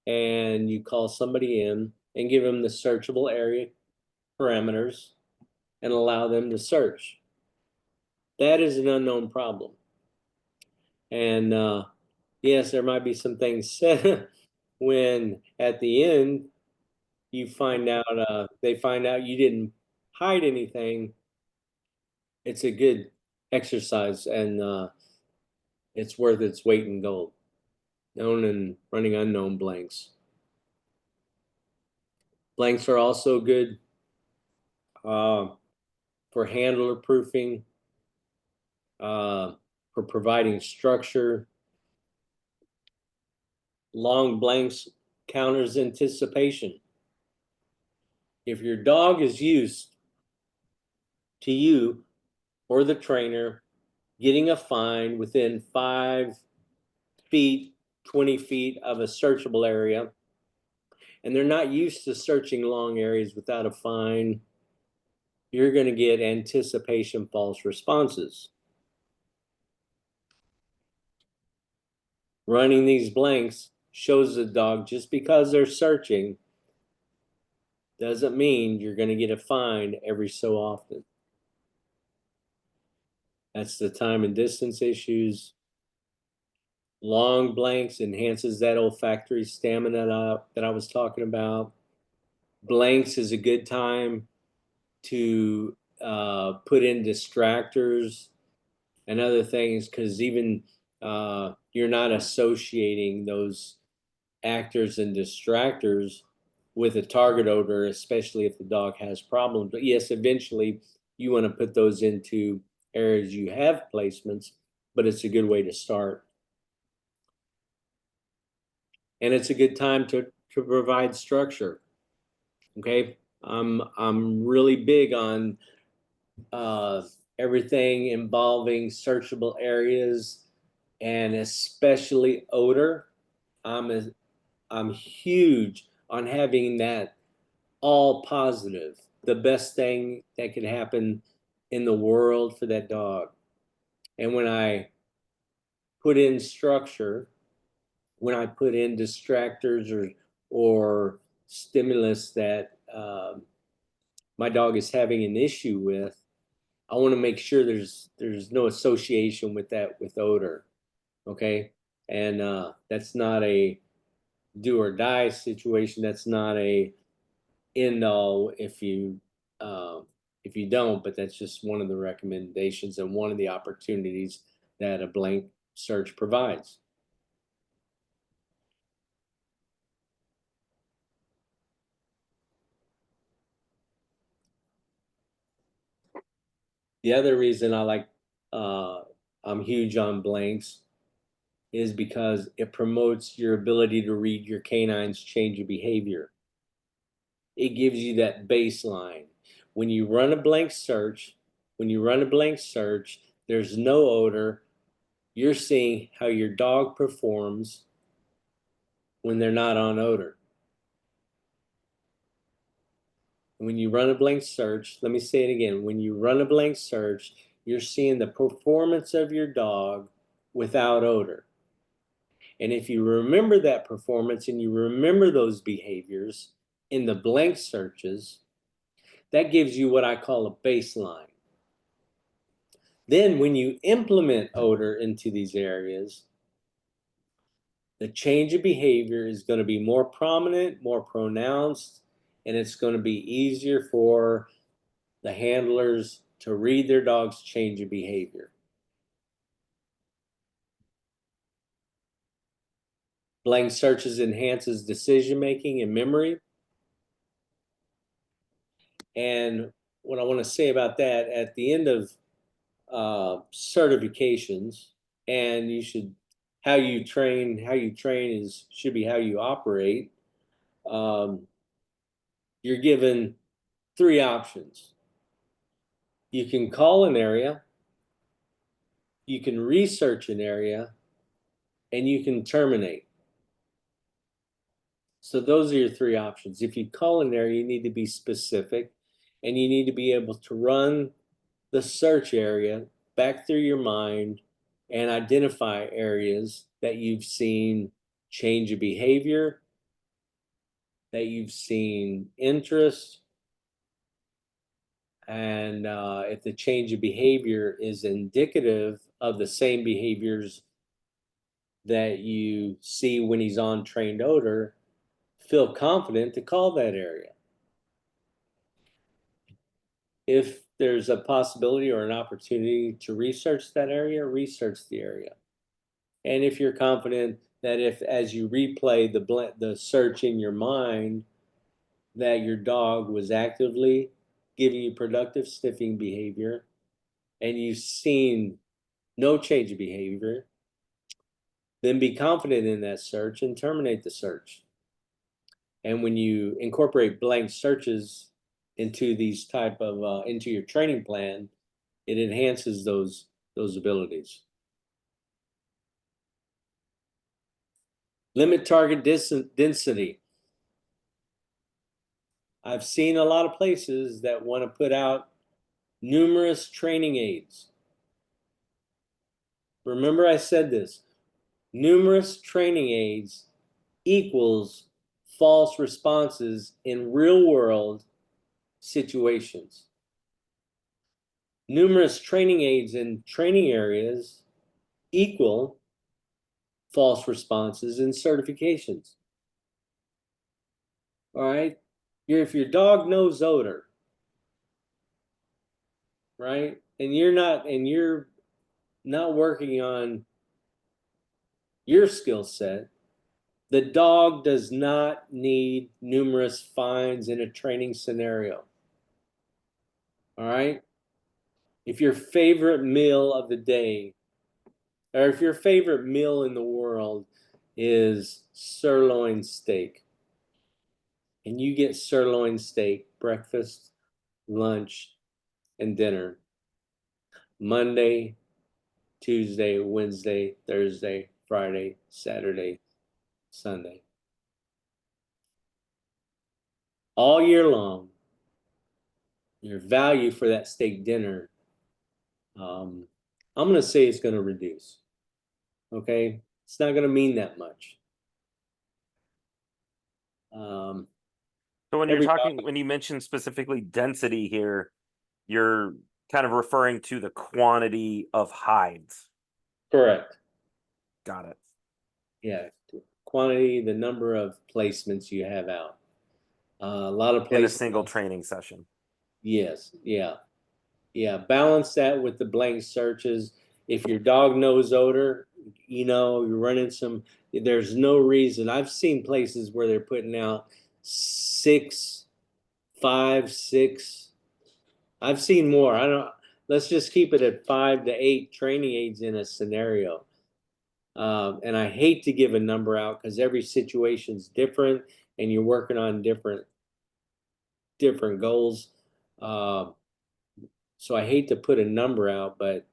and you call somebody in and give them the searchable area parameters and allow them to search. That is an unknown problem. And yes, there might be some things said when at the end you find out, they find out you didn't hide anything. It's a good exercise and it's worth its weight in gold. Known and running unknown blanks. Blanks are also good for handler proofing, for providing structure. Long blanks counters anticipation. If your dog is used to you or the trainer getting a find within 5 feet, 20 feet of a searchable area, and they're not used to searching long areas without a find, you're going to get anticipation false responses. Running these blanks shows the dog just because they're searching doesn't mean you're going to get a find every so often. That's the time and distance issues. Long blanks enhances that olfactory stamina that I was talking about. Blanks is a good time to put in distractors and other things, because even you're not associating those actors and distractors with a target odor, especially if the dog has problems. But yes, eventually you want to put those into areas you have placements, but it's a good way to start. And it's a good time to provide structure. Okay. I'm really big on everything involving searchable areas and especially odor. I'm huge on having that all positive, the best thing that could happen in the world for that dog. And when I put in structure, when I put in distractors or stimulus that my dog is having an issue with, I want to make sure there's no association with that with odor. Okay. And that's not a do or die situation. That's not a end all if you don't, but that's just one of the recommendations and one of the opportunities that a blank search provides. The other reason I'm huge on blanks is because it promotes your ability to read your canine's change of behavior. It gives you that baseline. When you run a blank search, there's no odor. You're seeing how your dog performs when they're not on odor. When you run a blank search, let me say it again. When you run a blank search, you're seeing the performance of your dog without odor. And if you remember that performance and you remember those behaviors in the blank searches, that gives you what I call a baseline. Then when you implement odor into these areas, the change of behavior is going to be more prominent, more pronounced, and it's going to be easier for the handlers to read their dog's change of behavior. Blank searches enhances decision making and memory. And what I want to say about that, at the end of certifications, and how you train should be how you operate. You're given 3 options. You can call an area, you can research an area, and you can terminate. So those are your 3 options. If you call an area, you need to be specific, and you need to be able to run the search area back through your mind and identify areas that you've seen change of behavior, that you've seen interest, and if the change of behavior is indicative of the same behaviors that you see when he's on trained odor, feel confident to call that area. If there's a possibility or an opportunity to research that area, research the area. And if you're confident that if, as you replay the search in your mind, that your dog was actively giving you productive sniffing behavior, and you've seen no change of behavior, then be confident in that search and terminate the search. And when you incorporate blank searches into these type of into your training plan, it enhances those abilities. Limit target density. I've seen a lot of places that want to put out numerous training aids. Remember I said this, numerous training aids equals false responses in real world situations. Numerous training aids in training areas equal false responses in certifications. All right. If your dog knows odor, right, and you're not working on your skill set. The dog does not need numerous fines in a training scenario. All right? If your favorite meal of the day, or if your favorite meal in the world is sirloin steak, and you get sirloin steak breakfast, lunch, and dinner, Monday, Tuesday, Wednesday, Thursday, Friday, Saturday, Sunday, all year long, your value for that steak dinner, I'm going to say it's going to reduce. Okay? It's not going to mean that much. So when you're Every talking, dog, when you mention specifically density here, you're kind of referring to the quantity of hides. correct. Got it. Yeah. Quantity, the number of placements you have out. A lot of In a placements. single training session. Yes. Yeah. Yeah. Balance that with the blank searches. If your dog knows odor, you know, you're running some, there's no reason. I've seen places where they're putting out 6, 5, 6. I've seen more. I don't, let's just keep it at 5 to 8 training aids in a scenario. And I hate to give a number out because every situation's different and you're working on different goals. So I hate to put a number out, but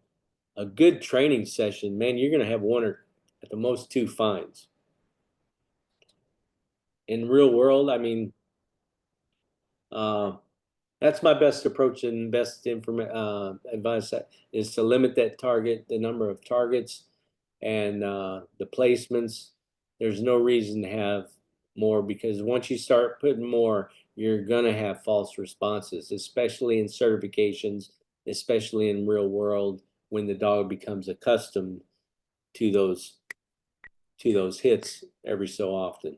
a good training session, man, you're going to have 1 or at the most 2 fines. In real world, I mean, that's my best approach and best advice is to limit that target, the number of targets and the placements. There's no reason to have more because once you start putting more, you're going to have false responses, especially in certifications, especially in real world when the dog becomes accustomed to those hits every so often.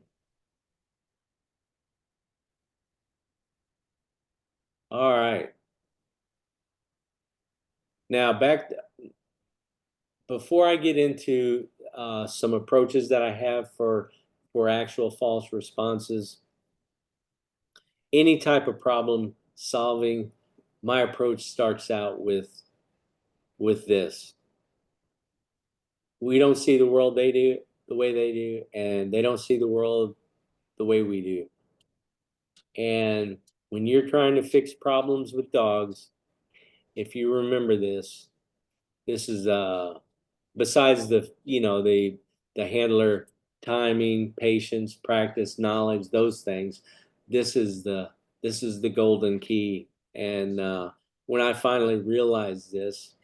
All right. Now before I get into some approaches that I have for actual false responses, any type of problem solving, my approach starts out with this. We don't see the world they do the way they do, and they don't see the world the way we do. And when you're trying to fix problems with dogs, if you remember this is besides the the handler timing, patience, practice, knowledge, those things, this is the golden key. And when I finally realized this,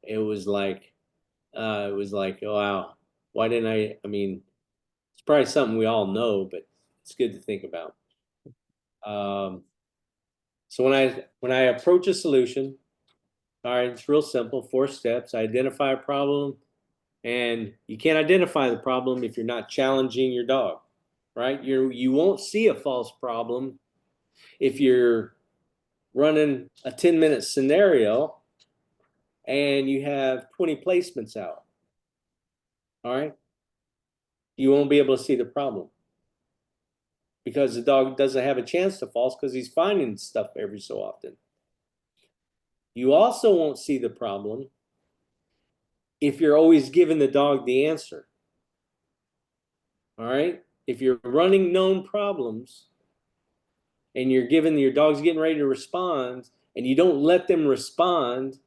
it was like oh, wow, why didn't I mean, it's probably something we all know, but it's good to think about. So when I approach a solution, all right, it's real simple, 4 steps. I identify a problem, and you can't identify the problem if you're not challenging your dog, right? You won't see a false problem if you're running a 10-minute scenario and you have 20 placements out. All right? You won't be able to see the problem because the dog doesn't have a chance to false because he's finding stuff every so often. You also won't see the problem if you're always giving the dog the answer. All right? If you're running known problems and you're giving your dog's getting ready to respond and you don't let them respond,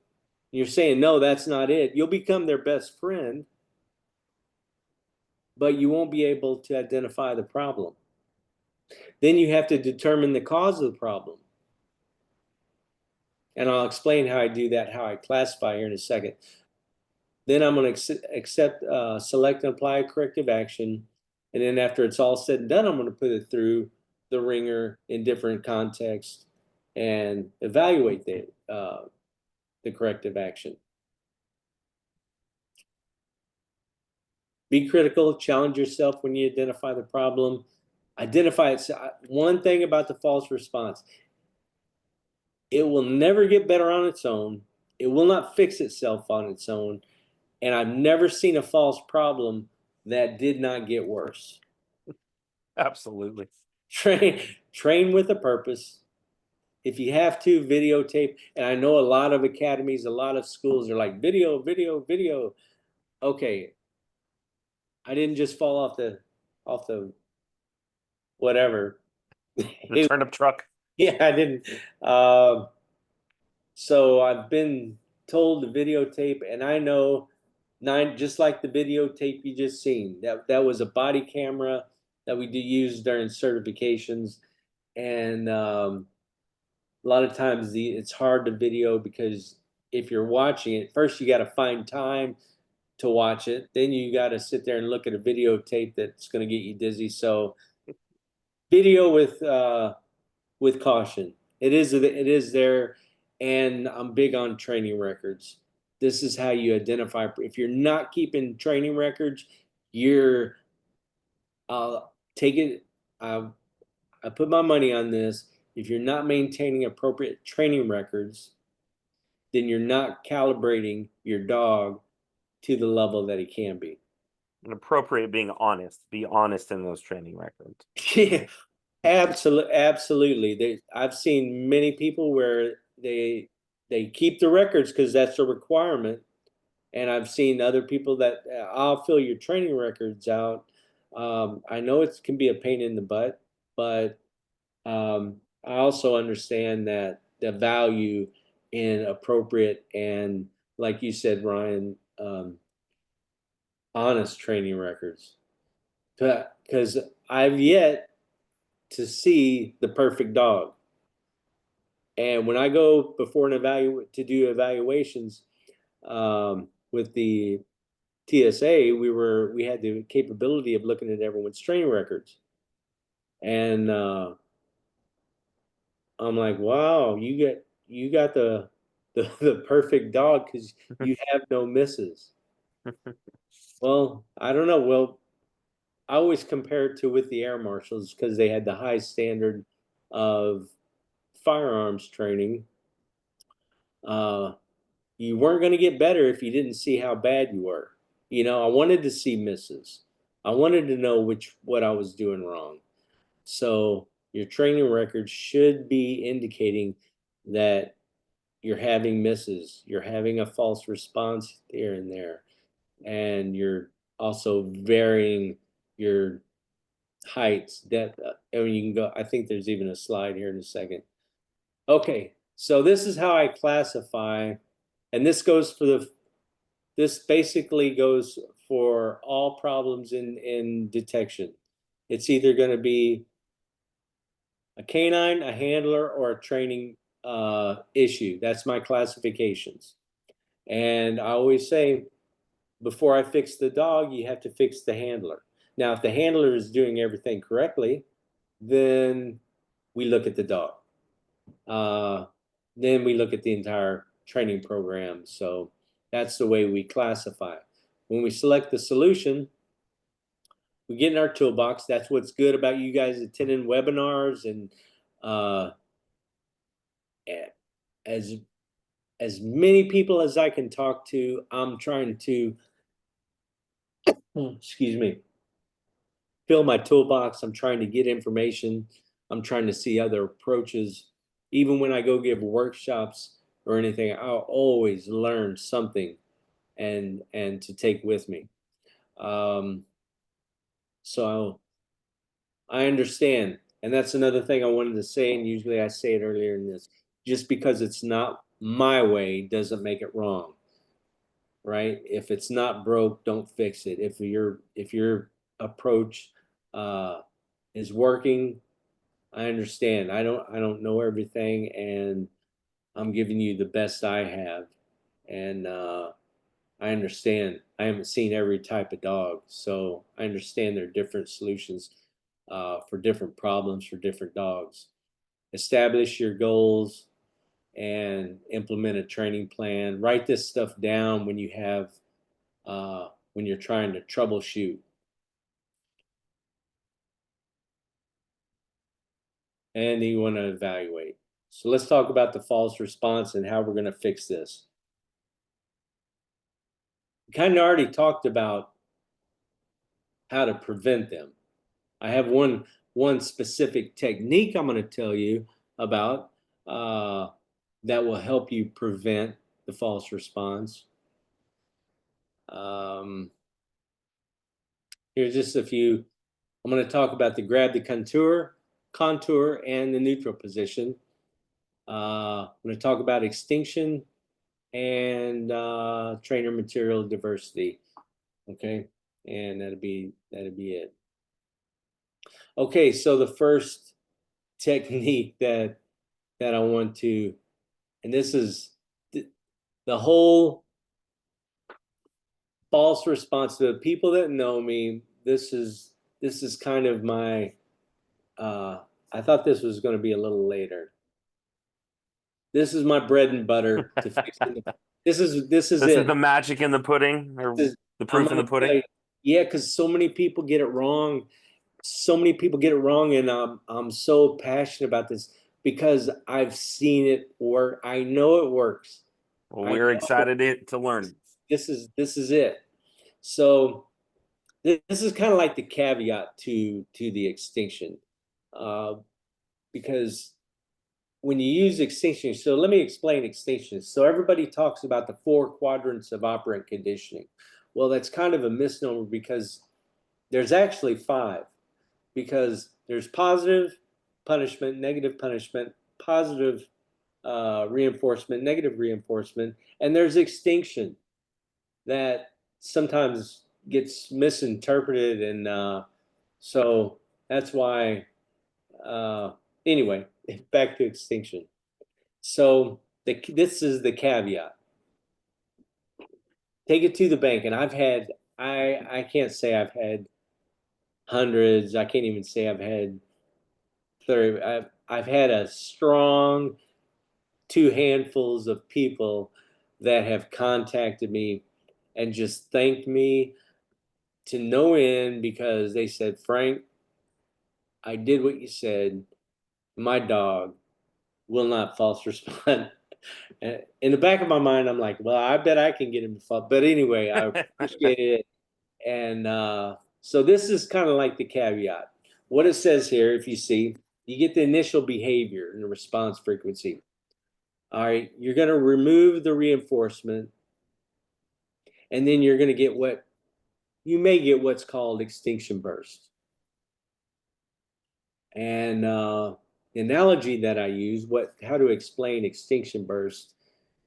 you're saying, no, that's not it. You'll become their best friend, but you won't be able to identify the problem. Then you have to determine the cause of the problem. And I'll explain how I do that, how I classify here in a second. Then I'm going to select and apply a corrective action. And then after it's all said and done, I'm going to put it through the ringer in different contexts and evaluate the corrective action. Be critical, challenge yourself when you identify the problem. Identify it. One thing about the false response, it will never get better on its own. It will not fix itself on its own. And I've never seen a false problem that did not get worse. Absolutely. Train with a purpose. If you have to, videotape. And I know a lot of academies, a lot of schools are like video, video, video. Okay, I didn't just fall off the whatever. The turnip truck. Yeah, I didn't. So I've been told to videotape, and I know just like the videotape you just seen, that was a body camera that we do use during certifications, and a lot of times it's hard to video because if you're watching it, first you got to find time to watch it, then you got to sit there and look at a videotape that's going to get you dizzy. So video with caution. It is there, and I'm big on training records. This is how you identify. If you're not keeping training records, you're take it. I put my money on this. If you're not maintaining appropriate training records, then you're not calibrating your dog to the level that he can be. And appropriate being honest. Be honest in those training records. Yeah, absolutely. I've seen many people where they keep the records because that's a requirement, and I've seen other people that I'll fill your training records out. I know it can be a pain in the butt, but I also understand that the value in appropriate and, like you said, Ryan, honest training records. Because I've yet to see the perfect dog. And when I go before to do evaluations with the TSA, we had the capability of looking at everyone's training records, and I'm like, wow, you got the perfect dog because you have no misses. Well, I don't know. Well, I always compare it to with the air marshals because they had the high standard of firearms training. You weren't going to get better if you didn't see how bad you were. You know, I wanted to see misses. I wanted to know what I was doing wrong. So your training record should be indicating that you're having misses, you're having a false response here and there, and you're also varying your heights, depth. And you can go, I think there's even a slide here in a second. Okay, so this is how I classify, and this basically goes for all problems in detection. It's either going to be a canine, a handler, or a training issue. That's my classifications. And I always say, before I fix the dog, you have to fix the handler. Now, if the handler is doing everything correctly, then we look at the dog. Then we look at the entire training program. So that's the way we classify. When we select the solution, we get in our toolbox. That's what's good about you guys attending webinars, and as many people as I can talk to, I'm trying to, excuse me, fill my toolbox. I'm trying to get information. I'm trying to see other approaches. Even when I go give workshops or anything, I'll always learn something and to take with me. So I understand. And that's another thing I wanted to say, and usually I say it earlier in this. Just because it's not my way doesn't make it wrong. Right? If it's not broke, don't fix it. If your approach is working, I understand. I don't know everything, and I'm giving you the best I have. And I understand. I haven't seen every type of dog, so I understand there are different solutions for different problems for different dogs. Establish your goals and implement a training plan. Write this stuff down when you have when you're trying to troubleshoot. And you want to evaluate. So let's talk about the false response and how we're going to fix this. kind of already talked about how to prevent them. I have one specific technique I'm going to tell you about that will help you prevent the false response. Here's just a few. I'm going to talk about the grab the contour and the neutral position. I'm going to talk about extinction and trainer material diversity. Okay, and that'll be it. Okay, so the first technique that I want to, and this is the whole false response to the people that know me. This is kind of my. I thought this was going to be a little later. This is my bread and butter to fix it. This is it. This is the magic in the pudding, or the proof in the pudding. Yeah, because so many people get it wrong. So many people get it wrong, and I'm so passionate about this because I've seen it work. I know it works. Well, we're excited to learn. This is it. So this is kind of like the caveat to the extinction, because when you use extinction, so let me explain extinction. So everybody talks about the 4 quadrants of operant conditioning. Well, that's kind of a misnomer because there's actually 5, because there's positive punishment, negative punishment, positive reinforcement, negative reinforcement, and there's extinction that sometimes gets misinterpreted, and so that's why. Anyway, back to extinction. So this is the caveat. Take it to the bank, and I can't say I've had hundreds. I can't even say I've had 30. I've had a strong 2 handfuls of people that have contacted me and just thanked me to no end because they said, Frank, I did what you said. My dog will not false respond. In the back of my mind, I'm like, well, I bet I can get him to fall. But anyway, I appreciate it. And so this is kind of like the caveat. What it says here, if you see, you get the initial behavior and the response frequency. All right, you're going to remove the reinforcement, and then you're going to get what's called extinction burst. And the analogy that I use, how to explain extinction burst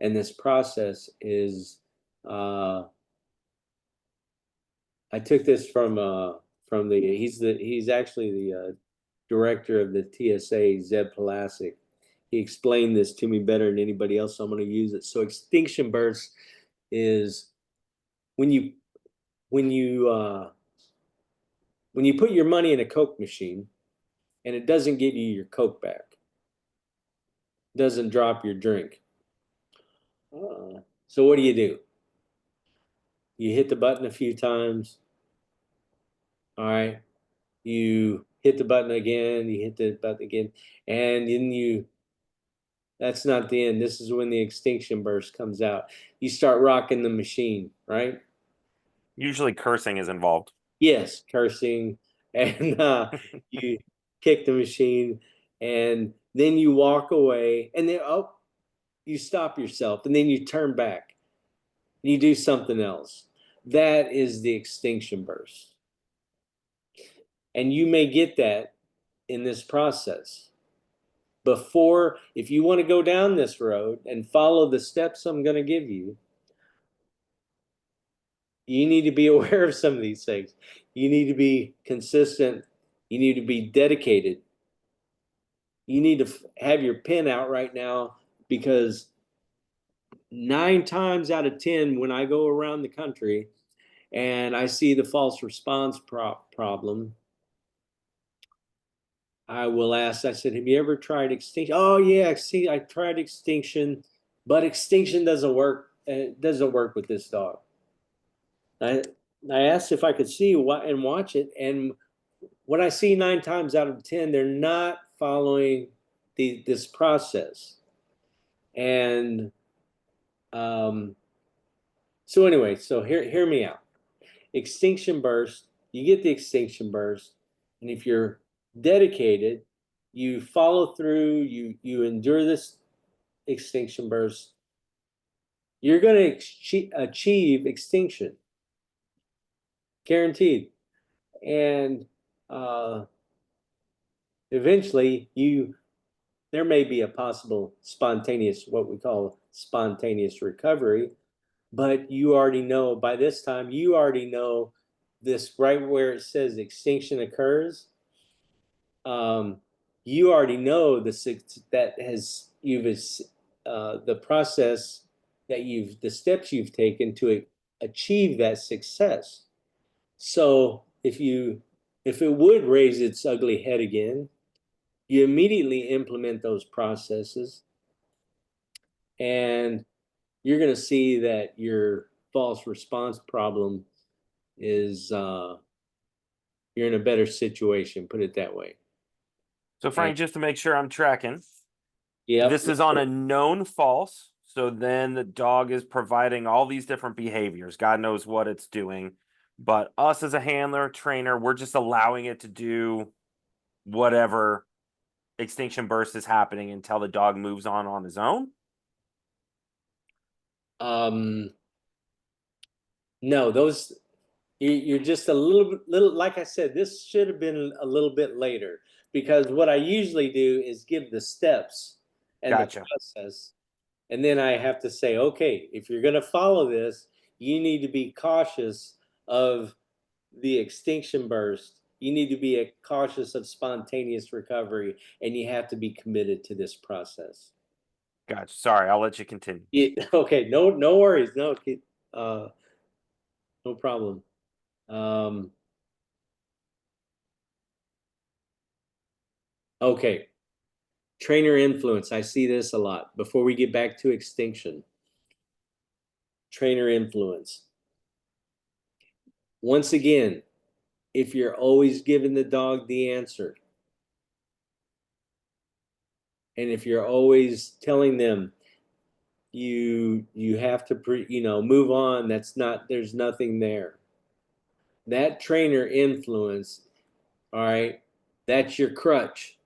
and this process is, I took this from he's actually the director of the TSA, Zeb Palasic. He explained this to me better than anybody else, so I'm going to use it. So extinction burst is when you put your money in a Coke machine and it doesn't give you your Coke back, doesn't drop your drink. So what do? You hit the button a few times. All right. You hit the button again, you hit the button again, and then that's not the end. This is when the extinction burst comes out. You start rocking the machine, right? Usually cursing is involved. Yes, cursing, and you kick the machine, and then you walk away, and then you stop yourself, and then you turn back, and you do something else. That is the extinction burst. And you may get that in this process. If you want to go down this road and follow the steps I'm going to give you, you need to be aware of some of these things. You need to be consistent. You need to be dedicated. You need to have your pen out right now, because 9 times out of 10, when I go around the country and I see the false response problem, I will ask, I said, have you ever tried extinction? Oh yeah, see, I tried extinction, but extinction doesn't work. It doesn't work with this dog. I asked if I could see and watch it, and what I see 9 times out of 10, they're not following this process. And So anyway, so hear me out. Extinction burst, you get the extinction burst, and if you're dedicated, you follow through, you endure this extinction burst, you're going to achieve extinction, guaranteed. And eventually there may be a possible spontaneous, what we call spontaneous recovery, but you already know by this time, you already know this right where it says extinction occurs. You already know the process that the steps you've taken to achieve that success. So if it would raise its ugly head again, you immediately implement those processes, and you're going to see that your false response problem is you're in a better situation, put it that way. So Frank, just to make sure I'm tracking, Yep. this is on a known false. So then the dog is providing all these different behaviors. God knows what it's doing. But us as a handler, trainer, we're just allowing it to do whatever extinction burst is happening until the dog moves on his own. No, those you're just a little like I said, this should have been a little bit later, because what I usually do is give the steps and Gotcha. the process, and then I have to say, okay, if you're going to follow this, you need to be cautious of the extinction burst. You need to be cautious of spontaneous recovery, and you have to be committed to this process. Gotcha. Sorry, I'll let you continue. Yeah, okay, no worries, no problem. Okay, trainer influence. I see this a lot. Before we get back to extinction, trainer influence. Once again, if you're always giving the dog the answer, and if you're always telling them you have to move on, there's nothing there. That trainer influence, all right, that's your crutch.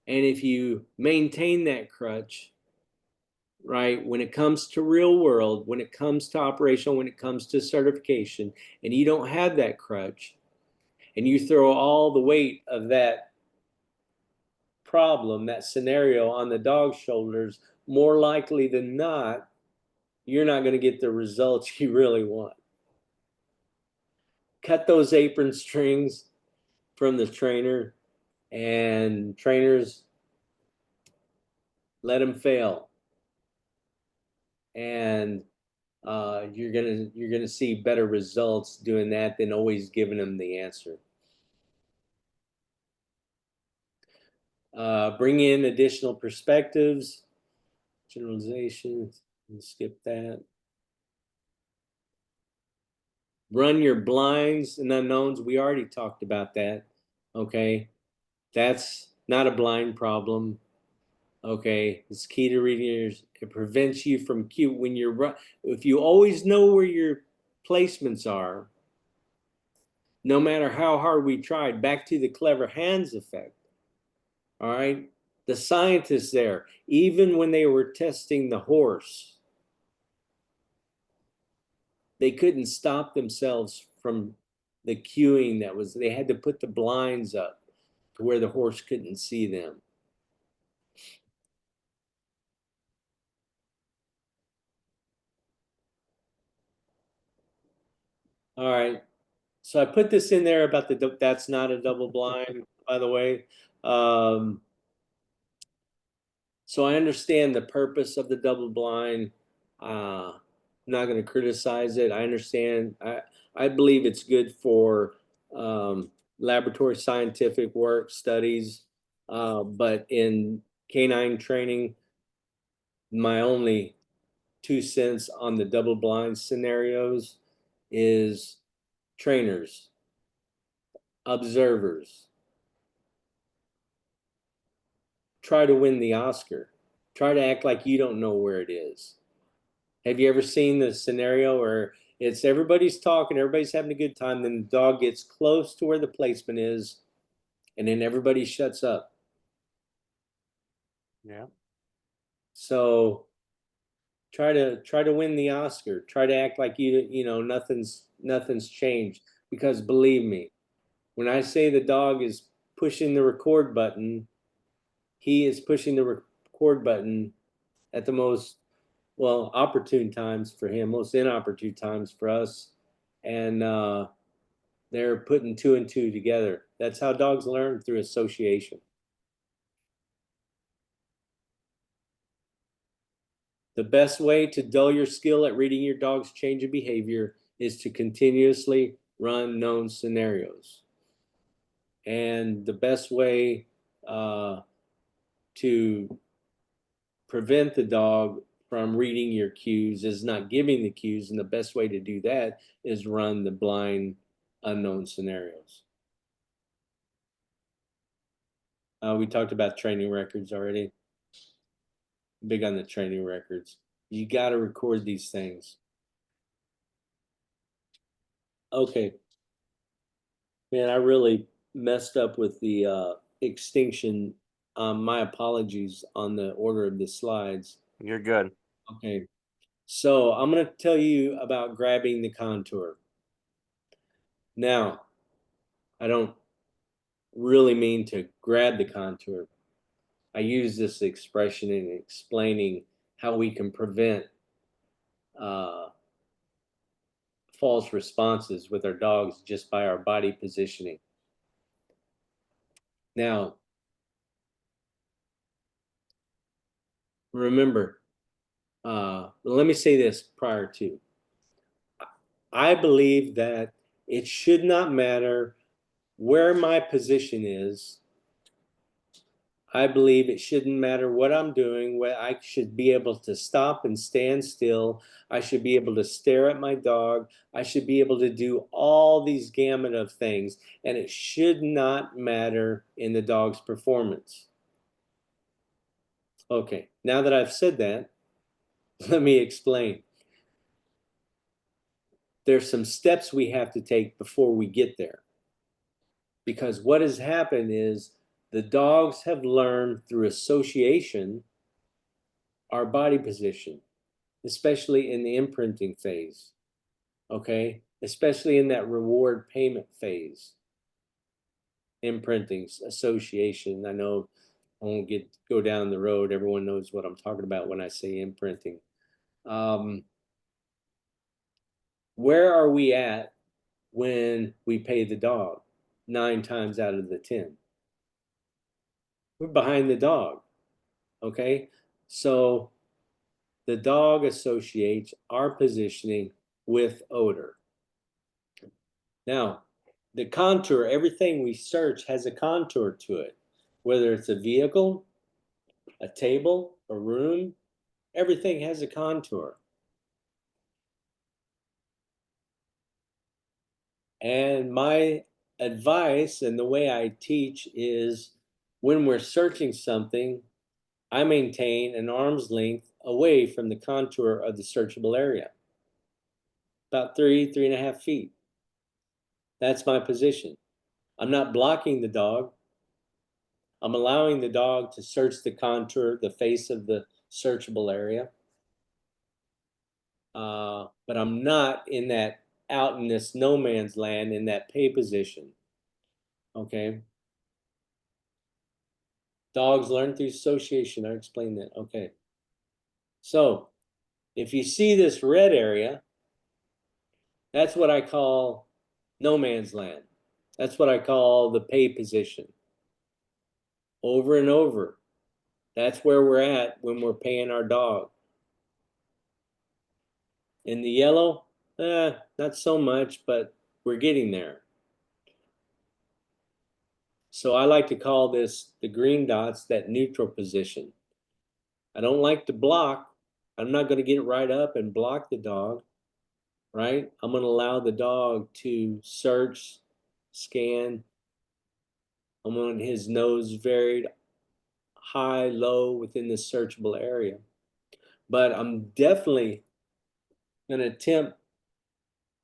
And if you maintain that crutch, right, when it comes to real world, when it comes to operational, when it comes to certification, and you don't have that crutch, and you throw all the weight of that problem, that scenario on the dog's shoulders, more likely than not, you're not going to get the results you really want. Cut those apron strings from the trainer, and trainers, let them fail. And you're gonna see better results doing that than always giving them the answer. Bring in additional perspectives, generalizations. Skip that. Run your blinds and unknowns. We already talked about that. Okay, that's not a blind problem. Okay, it's key to reading yours. It prevents you from when you're if you always know where your placements are, no matter how hard we tried. Back to the clever hands effect. All right, the scientists there, even when they were testing the horse, they couldn't stop themselves from the cueing that was. They had to put the blinds up to where the horse couldn't see them. All right. So I put this in there about that's not a double blind, by the way. So I understand the purpose of the double blind. I'm not going to criticize it. I understand. I believe it's good for laboratory scientific work, studies. But in canine training, my only 2 cents on the double blind scenarios is trainers, observers, try to win the Oscar. Try to act like you don't know where it is. Have you ever seen the scenario where it's everybody's talking, everybody's having a good time, then the dog gets close to where the placement is, and then everybody shuts up? Yeah. So try to win the Oscar. Try to act like you know nothing's changed, because believe me, when I say the dog is pushing the record button, he is pushing the record button at the most, well, opportune times for him, most inopportune times for us, and they're putting two and two together. That's how dogs learn, through association. The best way to dull your skill at reading your dog's change of behavior is to continuously run known scenarios. And the best way to prevent the dog from reading your cues is not giving the cues. And the best way to do that is run the blind unknown scenarios. We talked about training records already. Big on the training records. You got to record these things. Okay. Man, I really messed up with the extinction. My apologies on the order of the slides. You're good. Okay. So I'm going to tell you about grabbing the contour. Now, I don't really mean to grab the contour. I use this expression in explaining how we can prevent false responses with our dogs just by our body positioning. Now, remember, let me say this prior to. I believe that it should not matter where my position is. I believe it shouldn't matter what I'm doing. What I should be able to stop and stand still. I should be able to stare at my dog. I should be able to do all these gamut of things, and it should not matter in the dog's performance. Okay, now that I've said that, let me explain. There's some steps we have to take before we get there. Because what has happened is the dogs have learned through association our body position, especially in the imprinting phase, okay? Especially in that reward payment phase. Imprinting, association. I know I won't go down the road. Everyone knows what I'm talking about when I say imprinting. Where are we at when we pay the dog? 9 times out of the 10. We're behind the dog, okay? So the dog associates our positioning with odor. Now, the contour, everything we search has a contour to it, whether it's a vehicle, a table, a room, everything has a contour. And my advice and the way I teach is when we're searching something, I maintain an arm's length away from the contour of the searchable area, about 3.5 feet. That's my position. I'm not blocking the dog. I'm allowing the dog to search the contour, the face of the searchable area. But I'm not out in this no man's land in that pay position. Okay. Dogs learn through association. I explained that. Okay. So if you see this red area, that's what I call no man's land. That's what I call the pay position. Over and over. That's where we're at when we're paying our dog. In the yellow, not so much, but we're getting there. So I like to call this the green dots, that neutral position. I don't like to block. I'm not going to get right up and block the dog, right? I'm going to allow the dog to search, scan. I'm on his nose varied high, low within the searchable area. But I'm definitely going to attempt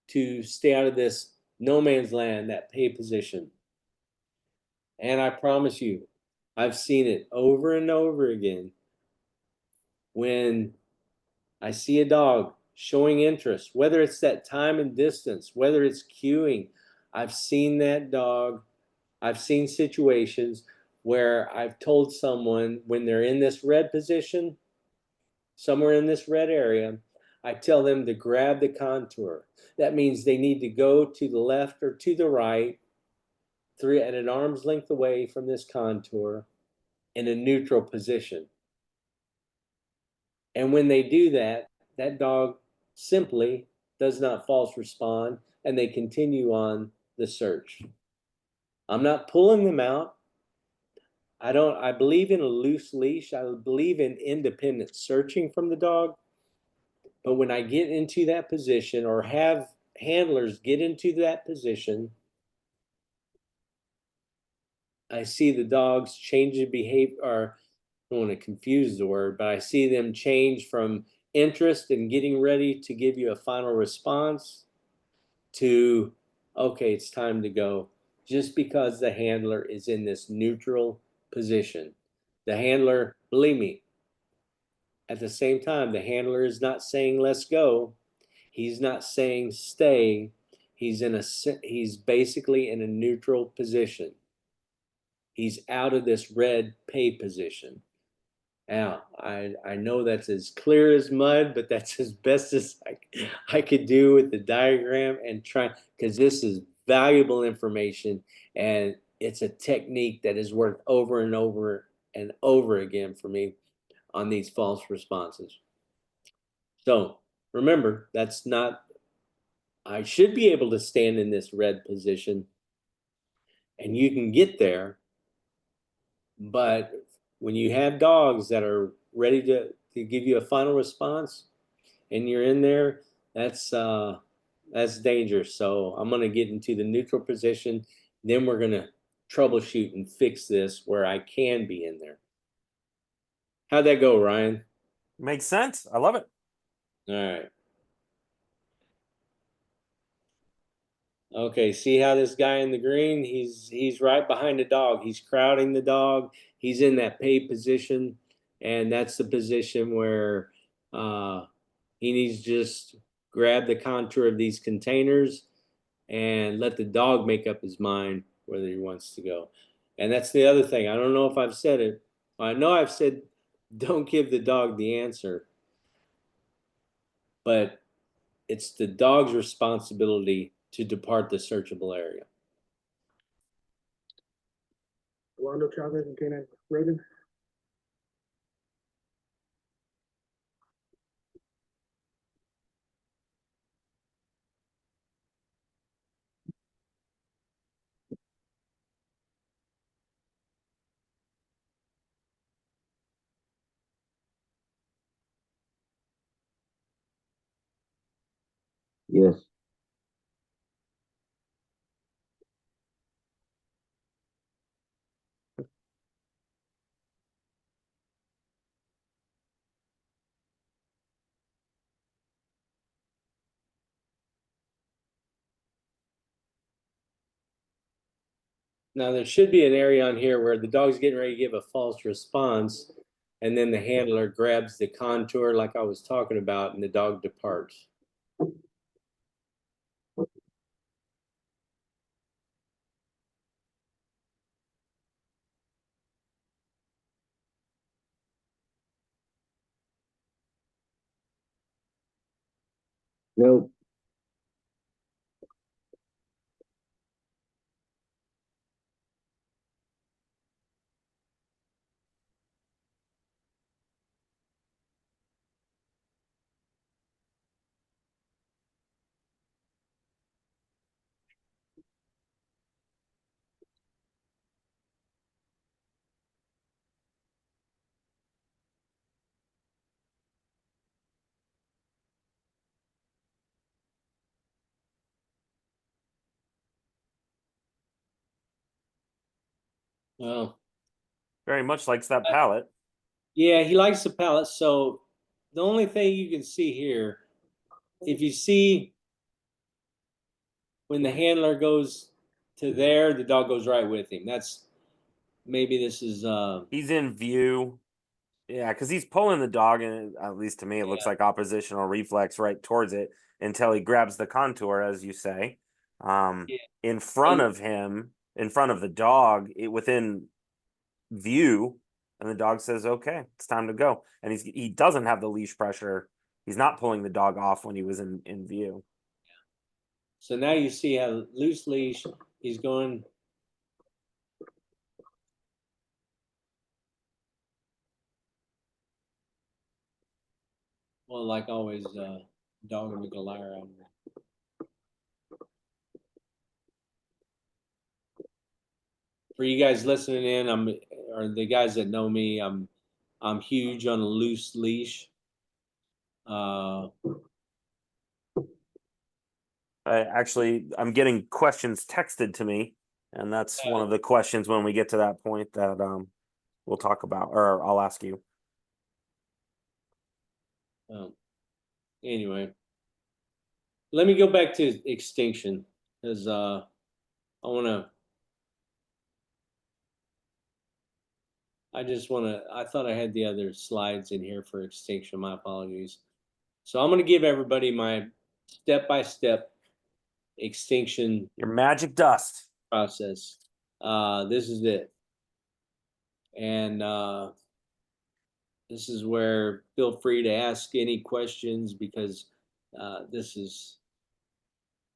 to stay out of this no man's land, that pay position. And I promise you, I've seen it over and over again. When I see a dog showing interest, whether it's that time and distance, whether it's cueing, I've seen that dog. I've seen situations where I've told someone when they're in this red position, somewhere in this red area, I tell them to grab the contour. That means they need to go to the left or to the right, at an arm's length away from this contour in a neutral position. And when they do that, that dog simply does not false respond and they continue on the search. I'm not pulling them out. I believe in a loose leash. I believe in independent searching from the dog. But when I get into that position or have handlers get into that position, I see the dogs change the behavior, or I don't want to confuse the word, but I see them change from interest and getting ready to give you a final response to, okay, it's time to go, just because the handler is in this neutral position. The handler, believe me, at the same time, the handler is not saying let's go. He's not saying stay. He's basically in a neutral position. He's out of this red pay position. Now, I know that's as clear as mud, but that's as best as I could do with the diagram and try, because this is valuable information and it's a technique that is worth over and over and over again for me on these false responses. So remember, that's not, I should be able to stand in this red position and you can get there. But when you have dogs that are ready to give you a final response and you're in there, that's dangerous. So I'm going to get into the neutral position. Then we're going to troubleshoot and fix this where I can be in there. How'd that go, Ryan? Makes sense. I love it. All right. Okay, see how this guy in the green, he's right behind the dog. He's crowding the dog. He's in that pay position, and that's the position where he needs to just grab the contour of these containers and let the dog make up his mind whether he wants to go. And that's the other thing. I don't know if I've said it. I know I've said don't give the dog the answer, but it's the dog's responsibility to depart the searchable area. Rolando Chavez and Canine Roden. Yes. Now there should be an area on here where the dog's getting ready to give a false response, and then the handler grabs the contour like I was talking about, and the dog departs. No. Well, Very much likes that palette. yeah, he likes the palette. So the only thing you can see here if you see when the handler goes to there, the dog goes right with him. That's maybe this is He's in view. Yeah, because he's pulling the dog, and at least to me, it looks like oppositional reflex right towards it until he grabs the contour, as you say. Yeah. In front of him, in front of the dog, within view, and the dog says, "Okay, it's time to go." And he doesn't have the leash pressure. He's not pulling the dog off when he was in view. so now you see how loose leash he's going. Well, like always, dog and the liar out there. For you guys listening in, or the guys that know me, I'm huge on a loose leash. I'm getting questions texted to me, and that's one of the questions when we get to that point that we'll talk about, or I'll ask you. Anyway, let me go back to extinction because I thought I had the other slides in here for extinction. My apologies. So I'm going to give everybody my step-by-step extinction Your magic dust process. This is it. And this is where feel free to ask any questions because this is,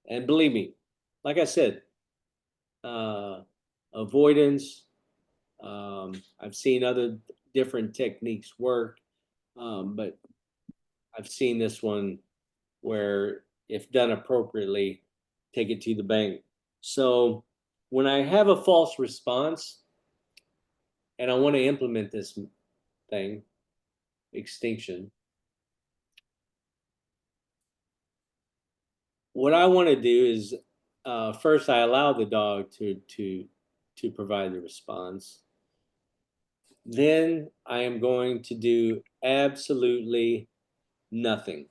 and believe me, like I said, avoidance. I've seen other different techniques work, but I've seen this one where, if done appropriately, take it to the bank. So when I have a false response and I want to implement this thing, extinction, what I want to do is first I allow the dog to provide the response. Then I am going to do absolutely nothing.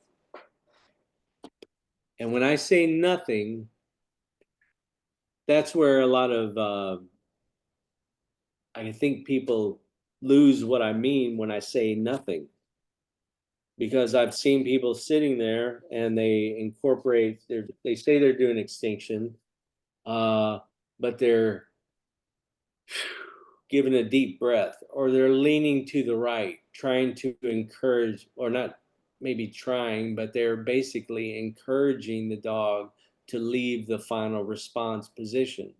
And when I say nothing, that's where a lot of I think people lose what I mean when I say nothing. Because I've seen people sitting there and they incorporate they say they're doing extinction, but they're giving a deep breath, or they're leaning to the right, trying to encourage, or not maybe trying, but they're basically encouraging the dog to leave the final response position.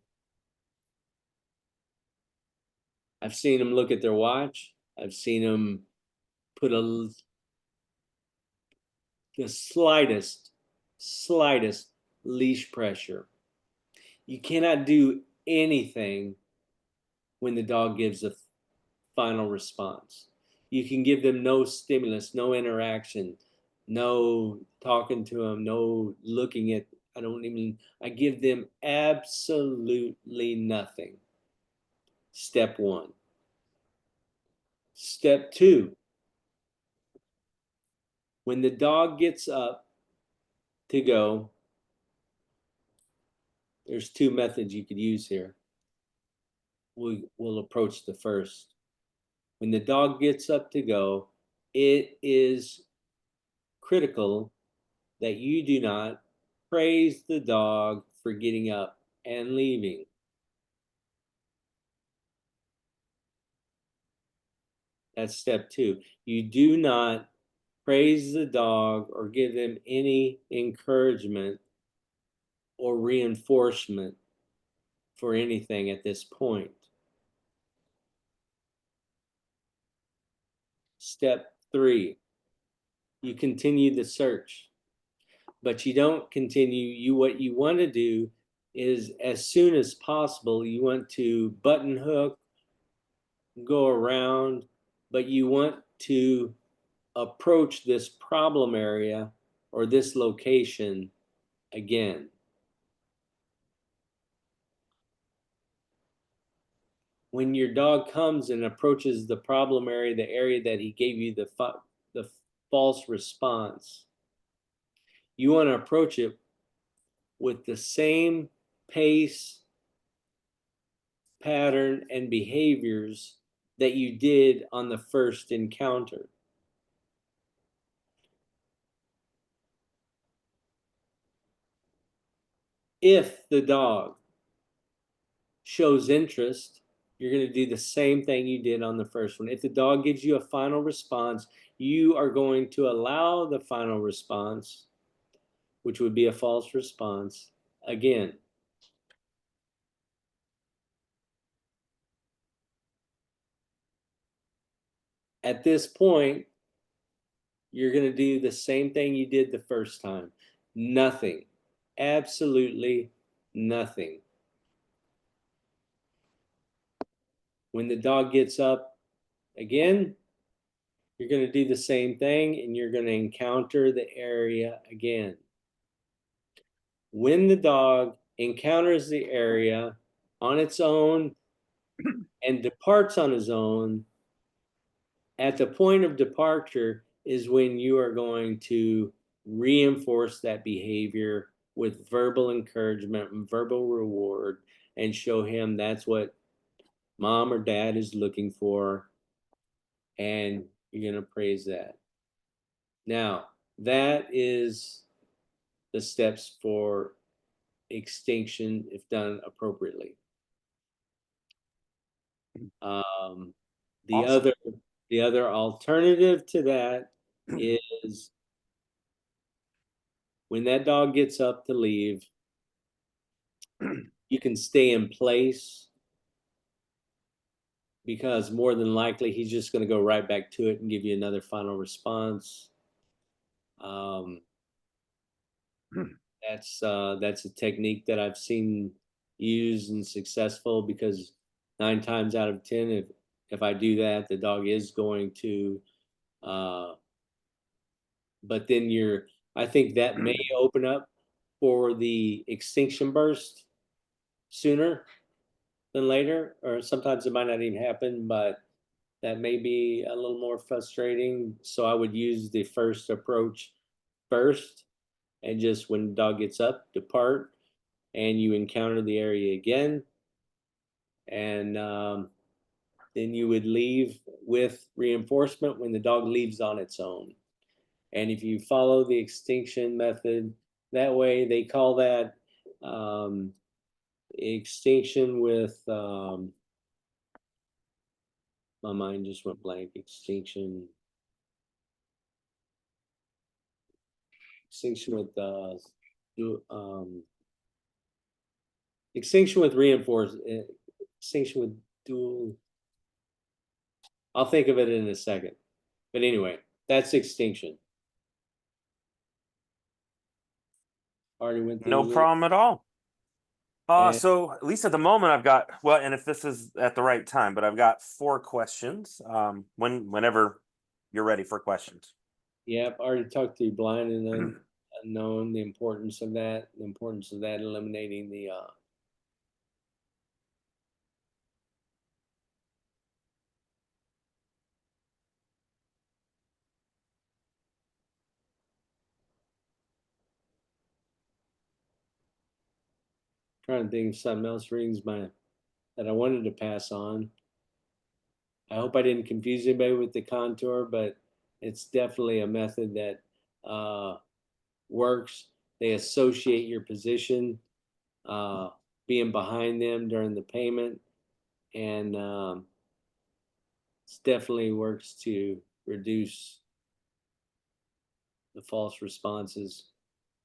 I've seen them look at their watch. I've seen them put the slightest leash pressure. You cannot do anything when the dog gives a final response. You can give them no stimulus, no interaction, no talking to them, no looking at, I give them absolutely nothing. Step one. Step two, when the dog gets up to go, there's two methods you could use here. We'll approach the first. When the dog gets up to go, it is critical that you do not praise the dog for getting up and leaving. That's step two. You do not praise the dog or give them any encouragement or reinforcement for anything at this point. Step three, you continue the search, but you don't continue. What you want to do is, as soon as possible, you want to button hook, go around, but you want to approach this problem area or this location again. When your dog comes and approaches the problem area, the area that he gave you the false response, you want to approach it with the same pace, pattern, and behaviors that you did on the first encounter. If the dog shows interest, you're going to do the same thing you did on the first one. If the dog gives you a final response, you are going to allow the final response, which would be a false response, again. At this point, you're going to do the same thing you did the first time. Nothing. Absolutely nothing. When the dog gets up again, you're going to do the same thing and you're going to encounter the area again. When the dog encounters the area on its own and departs on his own, at the point of departure is when you are going to reinforce that behavior with verbal encouragement and verbal reward and show him that's what mom or dad is looking for, and you're going to praise that. Now, that is the steps for extinction if done appropriately. The Awesome. other alternative to that is when that dog gets up to leave, you can stay in place because more than likely he's just going to go right back to it and give you another final response. That's a technique that I've seen used and successful, because 9 times out of 10, if I do that, the dog is going to. But then I think that may open up for the extinction burst sooner than later, or sometimes it might not even happen, but that may be a little more frustrating. So I would use the first approach first, and just when the dog gets up, depart, and you encounter the area again, and then you would leave with reinforcement when the dog leaves on its own. And if you follow the extinction method that way, they call that extinction with my mind just went blank. Extinction with extinction with reinforce, extinction with dual. I'll think of it in a second. But anyway, that's extinction. Already went through. No problem at all. And So at least at the moment I've got, well, and if this is at the right time, but I've got 4 questions. Whenever you're ready for questions. yeah, I've already talked to blind and unknown, the importance of that, eliminating the trying to think of something else that I wanted to pass on. I hope I didn't confuse anybody with the contour, but it's definitely a method that works. They associate your position, being behind them during the payment, and it definitely works to reduce the false responses.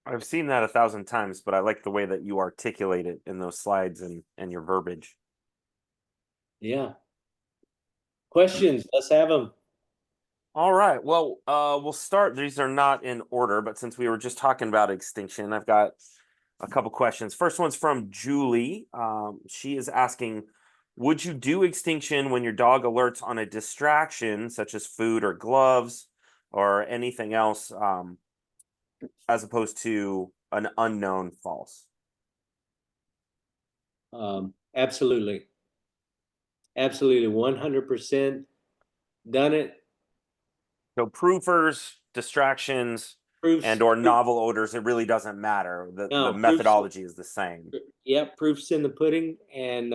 I've seen that 1,000 times, but I like the way that you articulate it in those slides and your verbiage. Yeah. Questions? Let's have them. All right. Well, we'll start. These are not in order, but since we were just talking about extinction, I've got a couple questions. First one's from Julie. She is asking, would you do extinction when your dog alerts on a distraction, such as food or gloves or anything else, as opposed to an unknown false? Absolutely. Absolutely. 100% done it. So proofers, distractions, Proofs, and or novel odors, it really doesn't matter. The no, methodology is the same. Yep, proofs in the pudding, and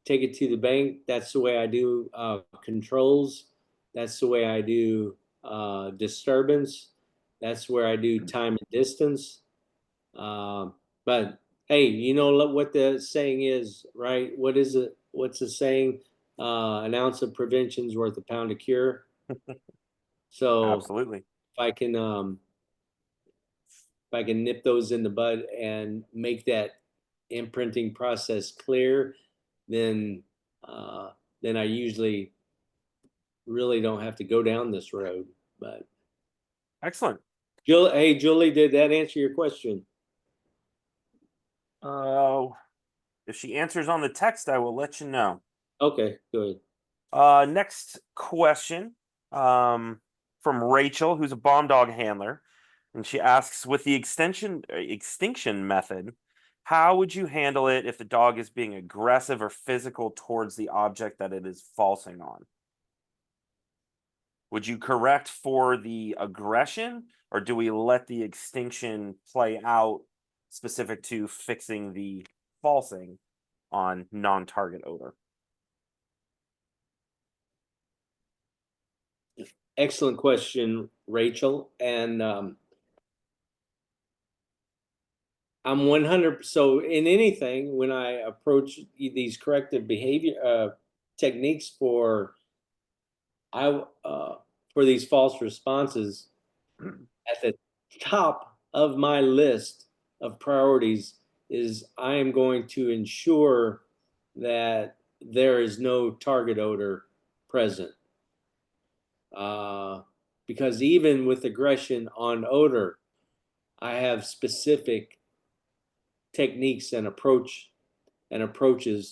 take it to the bank. That's the way I do controls. That's the way I do disturbance. That's where I do time and distance. But hey, you know what the saying is, right? What is it? What's the saying? An ounce of prevention is worth a pound of cure. So Absolutely. if I can nip those in the bud and make that imprinting process clear, then I usually really don't have to go down this road. But Excellent. Hey Julie, did that answer your question? If she answers on the text, I will let you know. Okay, good. Next question from Rachel, who's a bomb dog handler, and she asks, with the extinction method, how would you handle it if the dog is being aggressive or physical towards the object that it is falsing on? Would you correct for the aggression, or do we let the extinction play out specific to fixing the falsing on non-target odor? Excellent question, Rachel. And I'm 100. So in anything, when I approach these corrective behavior techniques for these false responses, at the top of my list of priorities is I am going to ensure that there is no target odor present. Because even with aggression on odor, I have specific techniques and approaches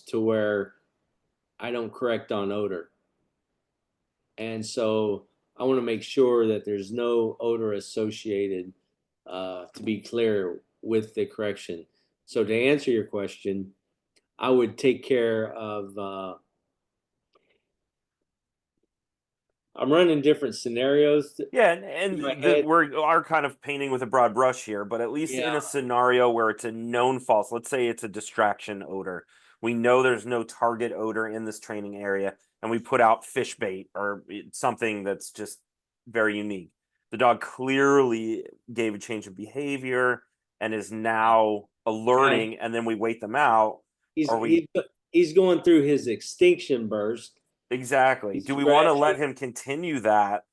to where I don't correct on odor. And so I want to make sure that there's no odor associated, to be clear, with the correction. So to answer your question, I would take care of, I'm running different scenarios. Yeah, and we are kind of painting with a broad brush here, but at least in a scenario where it's a known false, let's say it's a distraction odor. We know there's no target odor in this training area, and we put out fish bait or something that's just very unique. The dog clearly gave a change of behavior and is now alerting, and then we wait them out. He's going through his extinction burst. Exactly. Do we want to let him continue that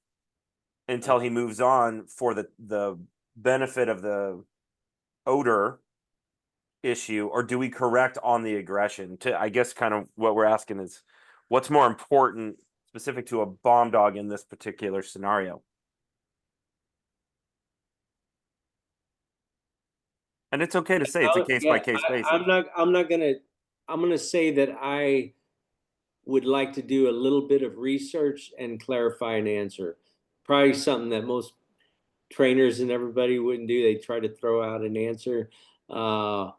until he moves on for the benefit of the odor issue, or do we correct on the aggression? I guess kind of what we're asking is, what's more important specific to a bomb dog in this particular scenario? And it's okay to say it's a case by case basis. I'm gonna say that I would like to do a little bit of research and clarify an answer. Probably something that most trainers and everybody wouldn't do. They try to throw out an answer. But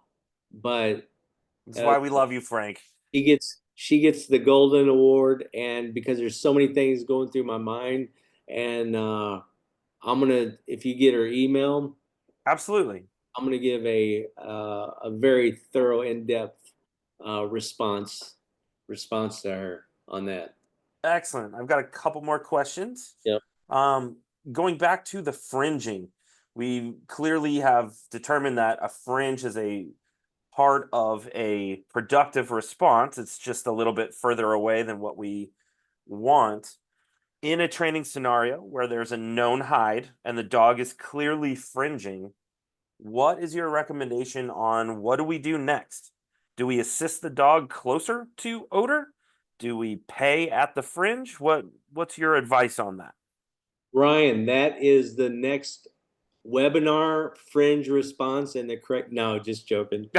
that's why we love you, Frank. She gets the golden award, and because there's so many things going through my mind, and I'm gonna, if you get her email, absolutely, I'm gonna give a very thorough, in-depth response to her on that. Excellent. I've got a couple more questions. Yep. Going back to the fringing, we clearly have determined that a fringe is a part of a productive response. It's just a little bit further away than what we want. In a training scenario where there's a known hide and the dog is clearly fringing, what is your recommendation on what do we do next? Do we assist the dog closer to odor? Do we pay at the fringe? What's your advice on that? Ryan, that is the next webinar, fringe response and the correct. No, just joking.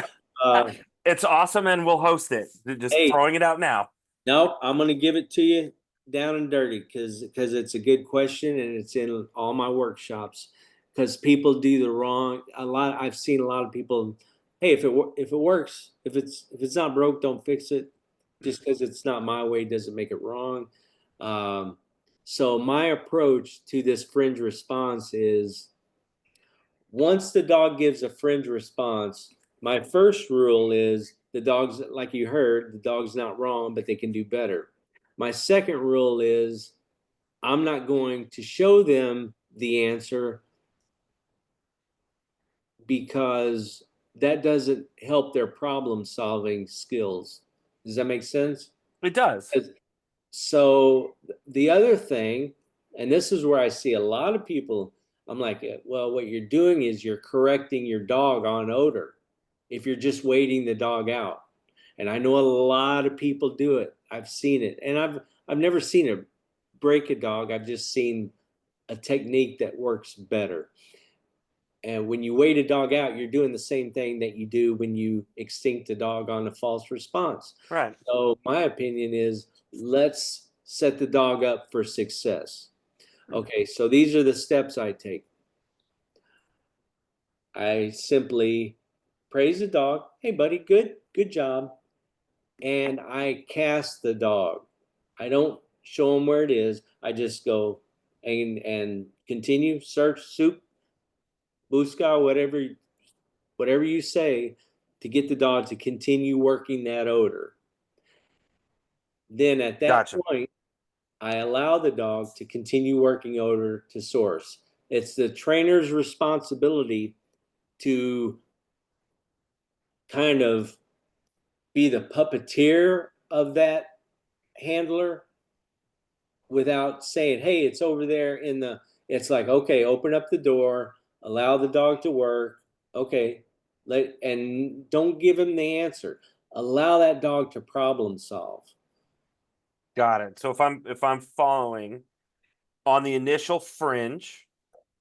It's awesome, and we'll host it. Just throwing it out now. No, I'm going to give it to you down and dirty because it's a good question, and it's in all my workshops. Because people do the wrong. I've seen a lot of people. Hey, if it works, if it's not broke, don't fix it. Just because it's not my way doesn't make it wrong. So my approach to this fringe response is once the dog gives a fringe response, my first rule is the dog's, like you heard, the dog's not wrong, but they can do better. My second rule is I'm not going to show them the answer because that doesn't help their problem solving skills. Does that make sense? It does. So the other thing, and this is where I see a lot of people, I'm like, well, what you're doing is you're correcting your dog on odor if you're just waiting the dog out. And I know a lot of people do it. I've seen it. And I've never seen it break a dog. I've just seen a technique that works better. And when you wait a dog out, you're doing the same thing that you do when you extinct a dog on a false response. Right. So my opinion is let's set the dog up for success. Okay, so these are the steps I take. I simply praise the dog. Hey, buddy, good job. And I cast the dog. I don't show him where it is. I just go and continue, search, soup, busca, whatever you say to get the dog to continue working that odor. Then at that Gotcha. point, I allow the dog to continue working odor to source. It's the trainer's responsibility to kind of be the puppeteer of that handler without saying, hey, it's over there in the, it's like, okay, open up the door, allow the dog to work. Okay, and don't give him the answer. Allow that dog to problem solve. Got it. So if I'm following on the initial fringe,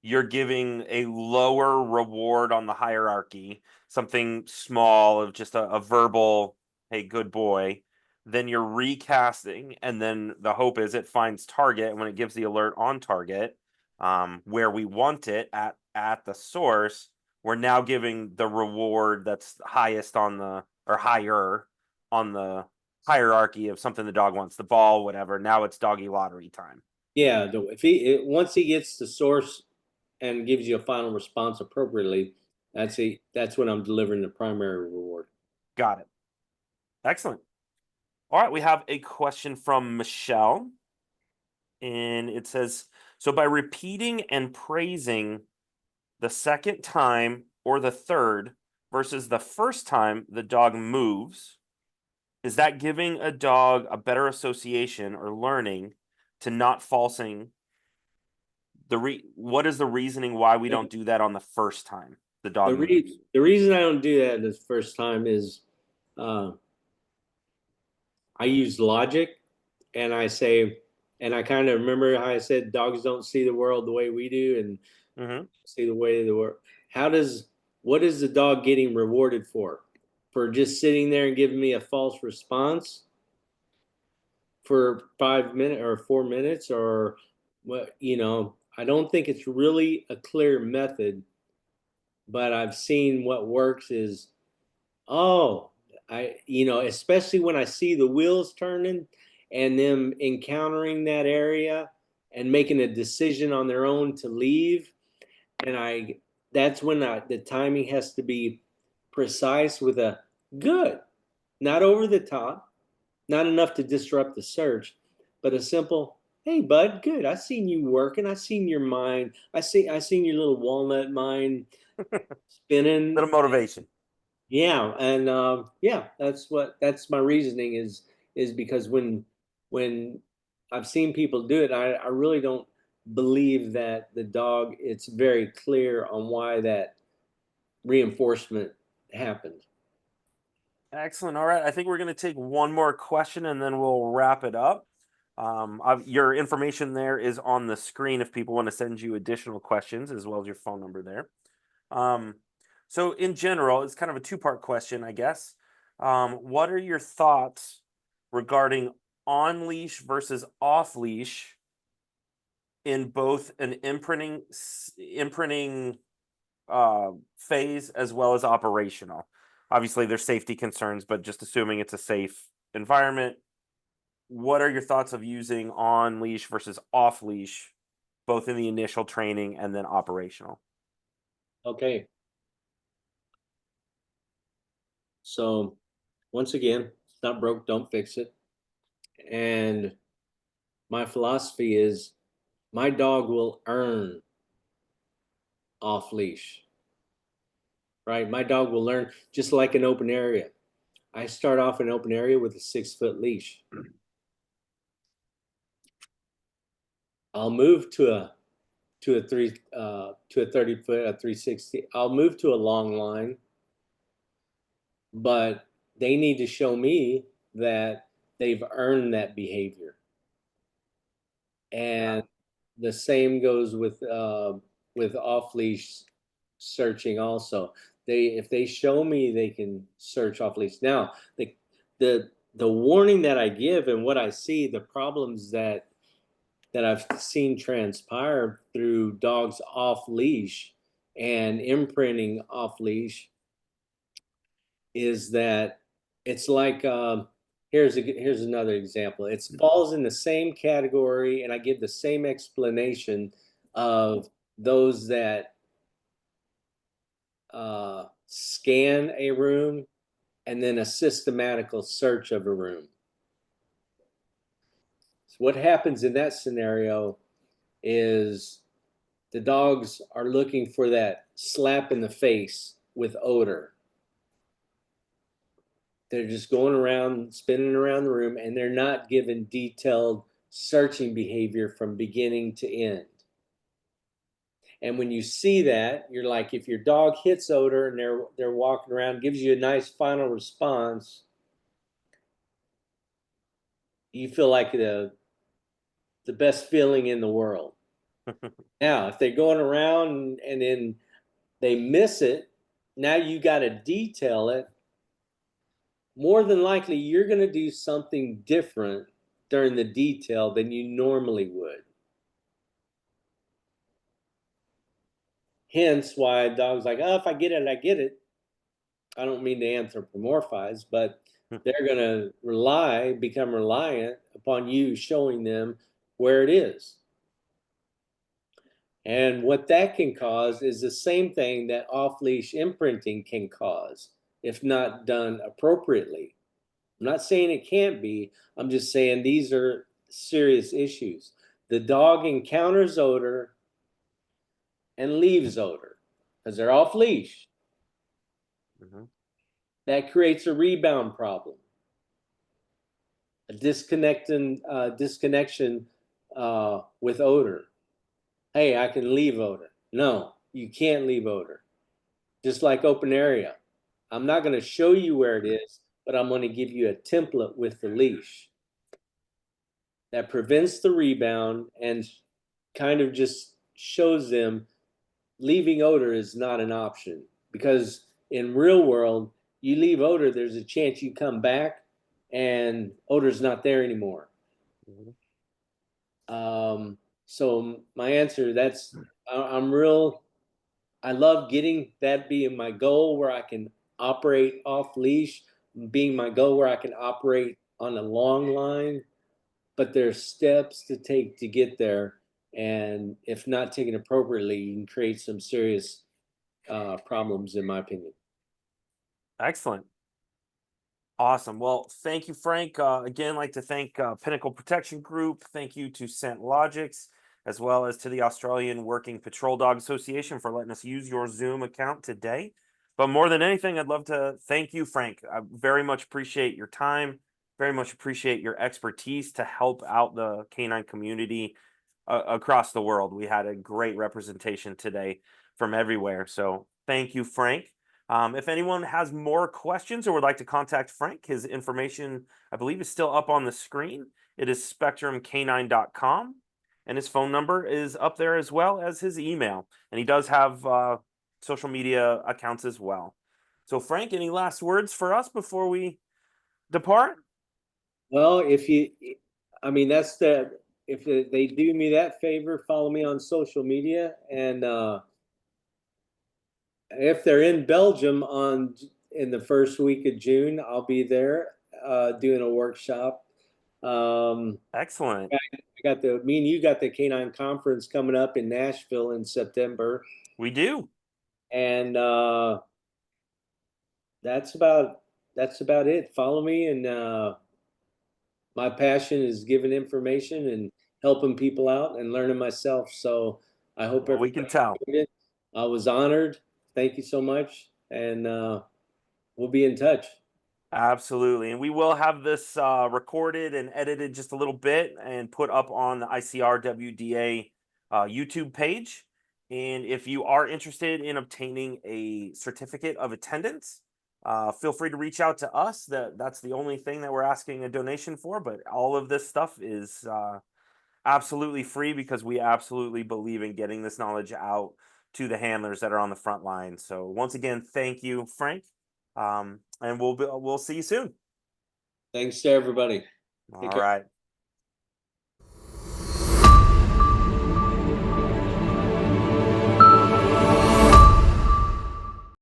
you're giving a lower reward on the hierarchy, something small of just a verbal, hey, good boy. Then you're recasting, and then the hope is it finds target, and when it gives the alert on target, where we want it at the source, we're now giving the reward that's highest on the, or higher on the hierarchy of something the dog wants, the ball, whatever. Now it's doggy lottery time. Yeah, once he gets the source and gives you a final response appropriately, that's when I'm delivering the primary reward. Got it. Excellent. All right, we have a question from Michelle. And it says, so by repeating and praising the second time or the third versus the first time the dog moves, is that giving a dog a better association or learning to not falsing? What is the reasoning why we don't do that on the first time the dog moves? The reason I don't do that the first time is I use logic, and I say, and I kind of remember how I said dogs don't see the world the way we do, and see the way of the world. What is the dog getting rewarded for? For just sitting there and giving me a false response for 5 minutes or 4 minutes, or what? I don't think it's really a clear method, but I've seen what works is, oh, especially when I see the wheels turning and them encountering that area and making a decision on their own to leave. And that's when the timing has to be precise with a good, not over the top, not enough to disrupt the search, but a simple, hey bud, good. I seen you working. I seen your mind. I seen your little walnut mind spinning. Little motivation. Yeah, and yeah, that's my reasoning is because when I've seen people do it, I really don't believe that the dog, it's very clear on why that reinforcement happened. Excellent. All right. I think we're going to take one more question and then we'll wrap it up. Your information there is on the screen if people want to send you additional questions, as well as your phone number there. So in general, it's kind of a two-part question, I guess. What are your thoughts regarding on-leash versus off-leash in both an imprinting phase as well as operational? Obviously, there's safety concerns, but just assuming it's a safe environment, what are your thoughts of using on-leash versus off-leash, both in the initial training and then operational? Okay. So once again, it's not broke, don't fix it. And my philosophy is my dog will earn off leash, right? My dog will learn just like an open area. I start off an open area with a 6-foot leash. I'll move to a 30-foot, a 360. I'll move to a long line, but they need to show me that they've earned that behavior. And the same goes with off leash searching also. If they show me they can search off leash. Now the warning that I give and what I see, the problems that I've seen transpire through dogs off leash and imprinting off leash is that it's like here's another example. It falls in the same category, and I give the same explanation of those that scan a room and then a systematical search of a room. So what happens in that scenario is the dogs are looking for that slap in the face with odor. They're just going around, spinning around the room, and they're not given detailed searching behavior from beginning to end. And when you see that, you're like, if your dog hits odor and they're walking around, gives you a nice final response, you feel like the best feeling in the world. Now, if they're going around and then they miss it, now you got to detail it. More than likely, you're going to do something different during the detail than you normally would. Hence why a dog's like, oh, if I get it, I get it. I don't mean to anthropomorphize, but they're going to become reliant upon you showing them where it is. And what that can cause is the same thing that off-leash imprinting can cause if not done appropriately. I'm not saying it can't be. I'm just saying these are serious issues. The dog encounters odor and leaves odor because they're off leash. Mm-hmm. That creates a rebound problem, a disconnection with odor. Hey, I can leave odor. No, you can't leave odor. Just like open area. I'm not going to show you where it is, but I'm going to give you a template with the leash that prevents the rebound and kind of just shows them leaving odor is not an option, because in real world, you leave odor, there's a chance you come back and odor's not there anymore. Mm-hmm. So my answer, I love getting that being my goal where I can operate off leash, being my goal where I can operate on a long line, but there's steps to take to get there. And if not taken appropriately, you can create some serious problems, in my opinion. Excellent. Awesome. Well, thank you, Frank. Again, like to thank Pinnacle Protection Group. Thank you to Scent Logics, as well as to the Australian Working Patrol Dog Association for letting us use your Zoom account today. But more than anything, I'd love to thank you, Frank. I very much appreciate your time, very much appreciate your expertise to help out the canine community across the world. We had a great representation today from everywhere. So thank you, Frank. If anyone has more questions or would like to contact Frank, his information, I believe, is still up on the screen. It is spectrumcanine.com, and his phone number is up there as well as his email. And he does have social media accounts as well. So, Frank, any last words for us before we depart? Well, if they do me that favor, follow me on social media, and if they're in Belgium in the first week of June, I'll be there doing a workshop. Excellent. Me and you got the Canine Conference coming up in Nashville in September. We do. And that's about it. Follow me, and my passion is giving information and helping people out and learning myself. So I hope Well, we can tell. enjoyed it. I was honored. Thank you so much, and we'll be in touch. Absolutely. And we will have this recorded and edited just a little bit and put up on the ICRWDA YouTube page. And if you are interested in obtaining a certificate of attendance, feel free to reach out to us. That's the only thing that we're asking a donation for. But all of this stuff is absolutely free because we absolutely believe in getting this knowledge out to the handlers that are on the front line. So once again, thank you, Frank. And we'll see you soon. Thanks to everybody. All right.